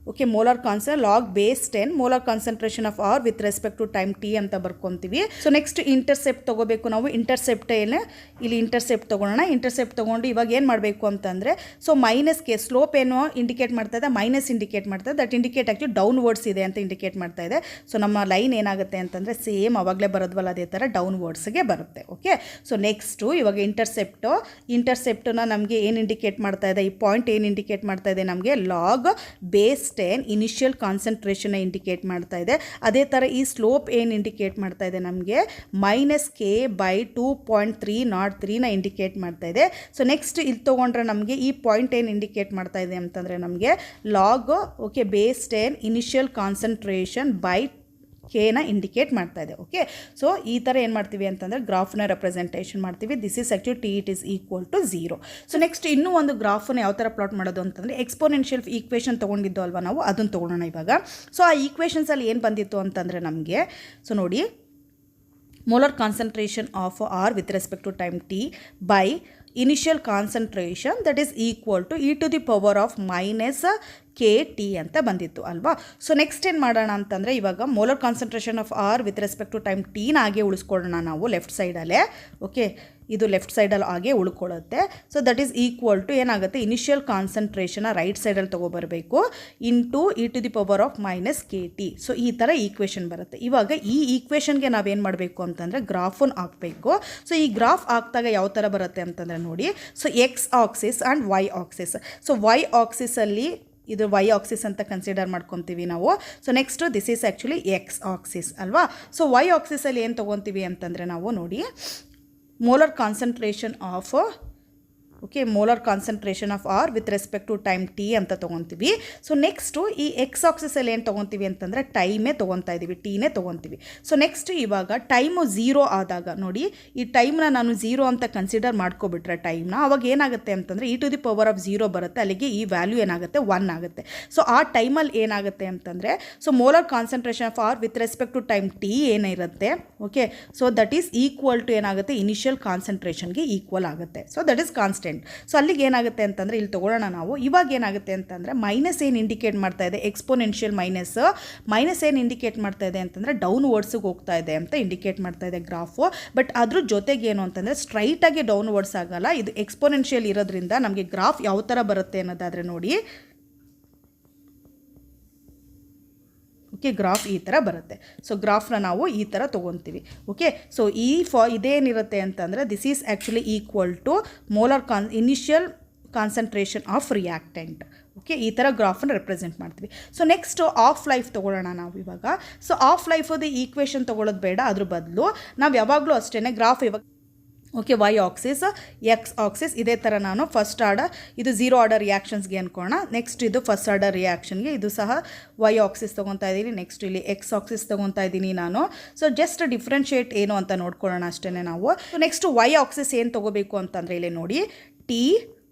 molar concentration log base 10 molar concentration of R with respect to time T ಅಂತ ಬರ್ಕೊತೀವಿ. ಸೊ ನೆಕ್ಸ್ಟ್ ಇಂಟರ್ಸೆಪ್ಟ್ ತೊಗೋಬೇಕು ನಾವು. ಇಂಟರ್ಸೆಪ್ಟ್ ಇಲ್ಲಿ ಇಂಟರ್ಸೆಪ್ಟ್ ತೊಗೊಳ್ಳೋಣ. ಇಂಟರ್ಸೆಪ್ಟ್ ತೊಗೊಂಡು ಇವಾಗ ಏನು ಮಾಡಬೇಕು ಅಂತಂದರೆ ಸೊ ಮೈನಸ್ಗೆ ಸ್ಲೋಪ್ ಏನು ಇಂಡಿಕೇಟ್ ಮಾಡ್ತಾ ಇದೆ, ಮೈನಸ್ ಇಂಡಿಕೇಟ್ ಮಾಡ್ತಾ ಇದೆ. ದಟ್ ಇಂಡಿಕೇಟ್ ಆ್ಯಕ್ಚುಲಿ ಡೌನ್ವರ್ಡ್ಸ್ ಇದೆ ಅಂತ ಇಂಡಿಕೇಟ್ ಮಾಡ್ತಾ ಇದೆ. ಸೊ ನಮ್ಮ ಲೈನ್ ಏನಾಗುತ್ತೆ ಅಂತಂದರೆ ಸೇಮ್ ಅವಾಗಲೇ ಬರೋದ್ವಲ್ಲ ಅದೇ ಥರ ಡೌನ್ವರ್ಡ್ಸ್ಗೆ ಬರುತ್ತೆ. ಓಕೆ, ಸೊ ನೆಕ್ಸ್ಟು ಇವಾಗ ಇಂಟರ್ಸೆಪ್ಟನ್ನ ನಮಗೆ ಏನು ಇಂಡಿಕೇಟ್ ಮಾಡ್ತಾ ಇದೆ, ಈ ಪಾಯಿಂಟ್ ಏನು ಇಂಡಿಕೇಟ್ ಮಾಡ್ತಾ ಇದೆ ನಮಗೆ log base 10 initial concentration indicate ಮಾಡ್ತಾ ಇದೆ. ಅದೇ ಥರ ಈ ಸ್ಲೋಪ್ ಏನು ಇಂಡಿಕೇಟ್ ಮಾಡ್ತಾ ಇದೆ ನಮಗೆ -k/2.303 ಇಂಡಿಕೇಟ್ ಮಾಡ್ತಾ ಇದೆ. ಸೊ ನೆಕ್ಸ್ಟ್ ಇಲ್ಲಿ ತೊಗೊಂಡ್ರೆ ನಮಗೆ ಈ ಪಾಯಿಂಟ್ ಏನು ಇಂಡಿಕೇಟ್ ಮಾಡ್ತಾ ಇದೆ ಅಂತಂದರೆ ನಮಗೆ log base 10 initial concentration by ಕೇನ ಇಂಡಿಕೇಟ್ ಮಾಡ್ತಾ ಇದೆ. ಓಕೆ, ಸೊ ಈ ಥರ ಏನು ಮಾಡ್ತೀವಿ ಅಂತಂದರೆ ಗ್ರಾಫ್ನ ರೆಪ್ರೆಸೆಂಟೇಷನ್ ಮಾಡ್ತೀವಿ. This is actually T it is equal to 0. So next ಇನ್ನೂ ಒಂದು ಗ್ರಾಫನ್ನು ಯಾವ ಥರ ಪ್ಲಾಟ್ ಮಾಡೋದು ಅಂತಂದರೆ ಎಕ್ಸ್ಪೋನೆನ್ಷಿಯಲ್ ಈಕ್ವೇಷನ್ ತೊಗೊಂಡಿದ್ದು ಅಲ್ವಾ ನಾವು, ಅದನ್ನು ತೊಗೊಳ್ಳೋಣ ಇವಾಗ. ಸೊ ಆ ಈಕ್ವೇಷನ್ಸಲ್ಲಿ ಏನು ಬಂದಿತ್ತು ಅಂತಂದರೆ ನಮಗೆ ಸೊ ನೋಡಿ molar concentration of R with respect to time T by initial concentration that is equal to e⁻⁻ ಅಂತ ಬಂದಿತ್ತು ಅಲ್ವಾ. ಸೊ ನೆಕ್ಸ್ಟ್ ಏನು ಮಾಡೋಣ ಅಂತಂದರೆ ಇವಾಗ molar concentration of R with respect to time ಟಿನ ಹಾಗೆ ಉಳಿಸ್ಕೊಳ್ಳೋಣ ನಾವು ಲೆಫ್ಟ್ ಸೈಡಲ್ಲೇ. ಓಕೆ, ಇದು ಲೆಫ್ಟ್ ಸೈಡಲ್ಲಿ ಹಾಗೆ ಉಳ್ಕೊಳ್ಳುತ್ತೆ. So that is equal to ಏನಾಗುತ್ತೆ ಇನಿಷಿಯಲ್ ಕಾನ್ಸಂಟ್ರೇಷನ್ನ ರೈಟ್ ಸೈಡಲ್ಲಿ ತೊಗೊಬರಬೇಕು ಇಂಟು e⁻⁻kt. ಸೊ ಈ ಥರ ಈಕ್ವೇಷನ್ ಬರುತ್ತೆ. ಇವಾಗ ಈ ಈಕ್ವೇಷನ್ಗೆ ನಾವೇನು ಮಾಡಬೇಕು ಅಂತಂದರೆ ಗ್ರಾಫನ್ನು ಹಾಕಬೇಕು. ಸೊ ಈ ಗ್ರಾಫ್ ಹಾಕಿದಾಗ ಯಾವ ಥರ ಬರುತ್ತೆ ಅಂತಂದರೆ ನೋಡಿ, so X axis and Y axis. So Y ಆಕ್ಸಿಸಲ್ಲಿ ಇದು ವೈ ಆಕ್ಸಿಸ್ ಅಂತ ಕನ್ಸಿಡರ್ ಮಾಡ್ಕೊತೀವಿ ನಾವು. So next this is actually X axis ಅಲ್ವಾ. ಸೊ ವೈ ಆಕ್ಸಿಸಲ್ಲಿ ಏನು ತೊಗೊತೀವಿ ಅಂತಂದರೆ ನಾವು ನೋಡಿ molar concentration of R with respect to time T ಅಂತ ತೊಗೊತೀವಿ. ಸೊ ನೆಕ್ಸ್ಟು ಈ ಎಕ್ಸ್ ಆಕ್ಸಿಸಲ್ಲಿ ಏನು ತೊಗೊತೀವಿ ಅಂತಂದರೆ ಟೈಮೇ ತೊಗೊತಾ ಇದ್ದೀವಿ, ಟೀನೇ ತೊಗೊತೀವಿ. ಸೊ ನೆಕ್ಸ್ಟ್ ಇವಾಗ ಟೈಮು 0 ಆದಾಗ ನೋಡಿ, ಈ ಟೈಮ್ನ ನಾನು 0 ಅಂತ ಕನ್ಸಿಡರ್ ಮಾಡ್ಕೊಬಿಟ್ರೆ ಟೈಮ್ನ ಅವಾಗ ಏನಾಗುತ್ತೆ ಅಂತಂದರೆ e⁻0 ಬರುತ್ತೆ. ಅಲ್ಲಿಗೆ ಈ ವ್ಯಾಲ್ಯೂ ಏನಾಗುತ್ತೆ 1 ಆಗುತ್ತೆ. ಸೊ ಆ ಟೈಮಲ್ಲಿ ಏನಾಗುತ್ತೆ ಅಂತಂದರೆ so molar concentration of R with respect to time T ಏನಿರುತ್ತೆ okay, so that is equal to ಏನಾಗುತ್ತೆ ಇನಿಷಿಯಲ್ ಕಾನ್ಸಂಟ್ರೇಷನ್ಗೆ ಈಕ್ವಲ್ ಆಗುತ್ತೆ. So that is constant. So ಅಲ್ಲಿಗೆ ಏನಾಗುತ್ತೆ ಅಂತಂದರೆ ಇಲ್ಲಿ ತೊಗೊಳ್ಳೋಣ ನಾವು. ಇವಾಗ ಏನಾಗುತ್ತೆ ಅಂತಂದರೆ ಮೈನಸ್ ಏನು ಇಂಡಿಕೇಟ್ ಮಾಡ್ತಾ ಇದೆ ಎಕ್ಸ್ಪೋನೆನ್ಷಿಯಲ್ ಮೈನಸ್ ಏನು ಇಂಡಿಕೇಟ್ ಮಾಡ್ತಾ ಇದೆ ಅಂತಂದರೆ ಡೌನ್ ವರ್ಡ್ಸಿಗೆ ಹೋಗ್ತಾ ಇದೆ ಅಂತ ಇಂಡಿಕೇಟ್ ಮಾಡ್ತಾ ಇದೆ ಗ್ರಾಫು. ಬಟ್ ಅದ್ರ ಜೊತೆಗೆ ಏನು ಅಂತಂದರೆ ಸ್ಟ್ರೈಟಾಗಿ ಡೌನ್ ವರ್ಡ್ಸ್ ಆಗಲ್ಲ, ಇದು ಎಕ್ಸ್ಪೋನೆನ್ಷಿಯಲ್ ಇರೋದ್ರಿಂದ ನಮಗೆ ಗ್ರಾಫ್ ಯಾವ ಥರ ಬರುತ್ತೆ ಅನ್ನೋದಾದರೆ ನೋಡಿ ಓಕೆ, ಗ್ರಾಫ್ ಈ ಥರ ಬರುತ್ತೆ. ಸೊ ಗ್ರಾಫ್ನ ನಾವು ಈ ಥರ ತೊಗೊತೀವಿ. ಓಕೆ, ಸೊ ಇದೇನಿರುತ್ತೆ ಅಂತಂದರೆ this is actually equal to molar initial concentration of reactant. Okay, ಈ ಥರ ಗ್ರಾಫನ್ನು ರೆಪ್ರೆಸೆಂಟ್ ಮಾಡ್ತೀವಿ. ಸೊ ನೆಕ್ಸ್ಟು ಆಫ್ ಲೈಫ್ ತೊಗೊಳ್ಳೋಣ ನಾವು ಇವಾಗ. ಸೊ ಆಫ್ ಲೈಫದು ಈಕ್ವೇಷನ್ ತೊಗೊಳ್ಳೋದು ಬೇಡ, ಅದ್ರ ಬದಲು ನಾವು ಯಾವಾಗಲೂ ಅಷ್ಟೇ ಗ್ರಾಫ್ ಇವಾಗ okay Y axis X axis ಇದೇ ಥರ ನಾನು ಫಸ್ಟ್ ಆರ್ಡರ್ ಇದು 0 ಆರ್ಡರ್ ರಿಯಾಕ್ಷನ್ಸ್ಗೆ ಅನ್ಕೋಣ. ನೆಕ್ಸ್ಟ್ ಇದು ಫಸ್ಟ್ ಆರ್ಡರ್ ರಿಯಾಕ್ಷನ್ಗೆ ಇದು ಸಹ ವೈ ಆಕ್ಸಿಸ್ ತೊಗೊತಾ ಇದ್ದೀನಿ. ನೆಕ್ಸ್ಟ್ ಇಲ್ಲಿ ಎಕ್ಸ್ ಆಕ್ಸಿಸ್ ತೊಗೊತಾ ಇದ್ದೀನಿ ನಾನು. ಸೊ ಜಸ್ಟ್ ಡಿಫ್ರೆನ್ಷಿಯೇಟ್ ಏನು ಅಂತ ನೋಡ್ಕೊಳ್ಳೋಣ ಅಷ್ಟೇ ನಾವು. ಸೊ ನೆಕ್ಸ್ಟ್ ವೈ ಆಕ್ಸಿಸ್ ಏನು ತೊಗೋಬೇಕು ಅಂತಂದರೆ ಇಲ್ಲಿ ನೋಡಿ ಟಿ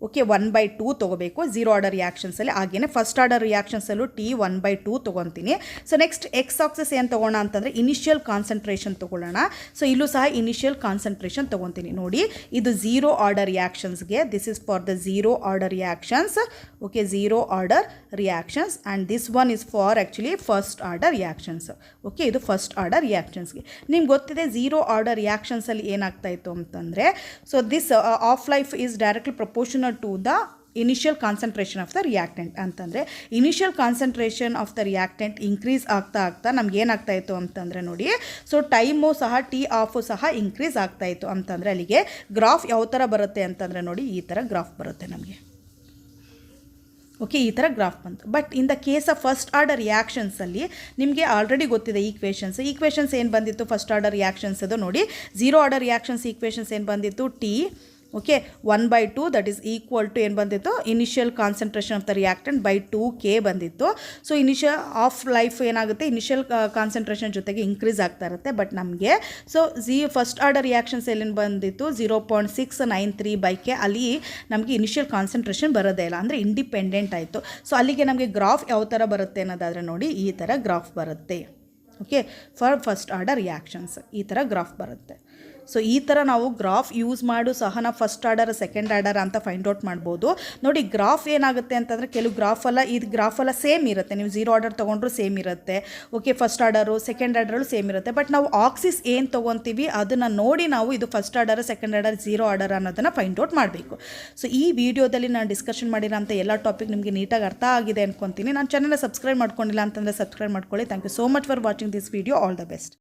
ಓಕೆ 1/2 ತೊಗೋಬೇಕು 0 ಆರ್ಡರ್ ರಿಯಾಕ್ಷನ್ಸಲ್ಲಿ. ಹಾಗೆಯೇ ಫಸ್ಟ್ ಆರ್ಡರ್ ರಿಯಾಕ್ಷನ್ಸಲ್ಲೂ ಟಿ 1/2 ತೊಗೊತೀನಿ. ಸೊ ನೆಕ್ಸ್ಟ್ ಎಕ್ಸ್ ಆಕ್ಸಿಸ್ ಏನು ತೊಗೋಣ ಅಂತಂದರೆ ಇನಿಷಿಯಲ್ ಕಾನ್ಸಂಟ್ರೇಷನ್ ತೊಗೊಳ್ಳೋಣ. ಸೊ ಇಲ್ಲೂ ಸಹ ಇನಿಷಿಯಲ್ ಕಾನ್ಸಂಟ್ರೇಷನ್ ತೊಗೊತೀನಿ. ನೋಡಿ ಇದು 0 ಆರ್ಡರ್ ರಿಯಾಕ್ಷನ್ಸ್ಗೆ, this is for the 0 order reactions. Okay, 0 order reactions and this one is for actually first order reactions. Okay, ಇದು ಫಸ್ಟ್ ಆರ್ಡರ್ ರಿಯಾಕ್ಷನ್ಸ್ಗೆ. ನಿಮ್ಗೆ ಗೊತ್ತಿದೆ 0 ಆರ್ಡರ್ ರಿಯಾಕ್ಷನ್ಸಲ್ಲಿ ಏನಾಗ್ತಾ ಇತ್ತು ಅಂತಂದರೆ so this half life is directly proportional to the initial concentration of the reactant. ಅಂತಂದರೆ initial concentration of the reactant increase ಆಗ್ತಾ ನಮ್ಗೆ ಏನಾಗ್ತಾ ಇತ್ತು ಅಂತಂದರೆ ನೋಡಿ ಸೊ ಟೈಮು ಸಹ ಟಿ ಆಫು ಸಹ ಇನ್ಕ್ರೀಸ್ ಆಗ್ತಾ ಇತ್ತು. ಅಂತಂದರೆ ಅಲ್ಲಿಗೆ ಗ್ರಾಫ್ ಯಾವ ಥರ ಬರುತ್ತೆ ಅಂತಂದರೆ ನೋಡಿ ಈ ಥರ ಗ್ರಾಫ್ ಬರುತ್ತೆ ನಮಗೆ. ಓಕೆ, ಈ ಥರ ಗ್ರಾಫ್ ಬಂತು. But in the case of first order ರಿಯಾಕ್ಷನ್ಸಲ್ಲಿ ನಿಮಗೆ ಆಲ್ರೆಡಿ ಗೊತ್ತಿದೆ ಈಕ್ವೇಷನ್ಸ್ ಏನು ಬಂದಿತ್ತು ಫಸ್ಟ್ ಆರ್ಡರ್ ರಿಯಾಕ್ಷನ್ಸ್ ಅದು ನೋಡಿ 0 ಆರ್ಡರ್ ರಿಯಾಕ್ಷನ್ಸ್ ಈಕ್ವೇಷನ್ಸ್ ಏನು ಬಂದಿತ್ತು T okay 1/2 that is equal to ಏನು ಬಂದಿತ್ತು initial concentration of the reactant by 2k ಬಂದಿತ್ತು. ಸೊ ಇನಿಷಿಯಲ್ ಆಫ್ ಲೈಫ್ ಏನಾಗುತ್ತೆ ಇನಿಷಿಯಲ್ ಕಾನ್ಸಂಟ್ರೇಷನ್ ಜೊತೆಗೆ ಇನ್ಕ್ರೀಸ್ ಆಗ್ತಾ ಇರುತ್ತೆ. ಬಟ್ ನಮಗೆ ಸೊ ಫಸ್ಟ್ ಆರ್ಡರ್ ರಿಯಾಕ್ಷನ್ಸ್ ಎಲ್ಲಿಂದ ಬಂದಿತ್ತು 0.693/k ಅಲ್ಲಿ ನಮಗೆ ಇನಿಷಿಯಲ್ ಕಾನ್ಸಂಟ್ರೇಷನ್ ಬರೋದೇ ಇಲ್ಲ, ಅಂದರೆ ಇಂಡಿಪೆಂಡೆಂಟ್ ಆಯಿತು. ಸೊ ಅಲ್ಲಿಗೆ ನಮಗೆ ಗ್ರಾಫ್ ಯಾವ ಥರ ಬರುತ್ತೆ ಅನ್ನೋದಾದರೆ ನೋಡಿ ಈ ಥರ ಗ್ರಾಫ್ ಬರುತ್ತೆ. Okay, for first order reactions ಈ ಥರ ಗ್ರಾಫ್ ಬರುತ್ತೆ. ಸೊ ಈ ಥರ ನಾವು ಗ್ರಾಫ್ ಯೂಸ್ ಮಾಡು ಸಹ ನಾವು ಫಸ್ಟ್ ಆರ್ಡರ್ ಸೆಕೆಂಡ್ ಆರ್ಡರ್ ಅಂತ ಫೈಂಡ್ ಔಟ್ ಮಾಡ್ಬೋದು. ನೋಡಿ ಗ್ರಾಫ್ ಏನಾಗುತ್ತೆ ಅಂತಂದರೆ ಕೆಲವು ಇದು ಗ್ರಾಫೆಲ್ಲ ಸೇಮ್ ಇರುತ್ತೆ, ನೀವು 0 ಆರ್ಡರ್ ತೊಗೊಂಡ್ರು ಸೇಮ್ ಇರುತ್ತೆ. Okay, first order second order same ಇರುತ್ತೆ. ಬಟ್ ನಾವು ಆಕ್ಸಿಸ್ ಏನು ತೊಗೊತೀವಿ ಅದನ್ನು ನೋಡಿ ನಾವು ಇದು first order second order 0 order ಅನ್ನೋದನ್ನು ಫೈಂಡ್ ಔಟ್ ಮಾಡಬೇಕು. ಸೊ ಈ ವಿಡಿಯೋದಲ್ಲಿ ನಾನು ಡಿಸ್ಕಷನ್ ಮಾಡಿರೋಂಥ ಎಲ್ಲ ಟಾಪಿಕ್ ನಿಮಗೆ ನೀಟಾಗಿ ಅರ್ಥ ಆಗಿದೆ ಅನ್ಕೊತೀನಿ. ನಾನು ಚಾನಲ್ನ ಸಬ್ಸ್ಕ್ರೈಬ್ ಮಾಡ್ಕೊಂಡಿಲ್ಲ ಅಂತಂದರೆ ಸಬ್ಸ್ಕ್ರೈಬ್ ಮಾಡ್ಕೊಳ್ಳಿ. Thank you so much for watching this video. All the best.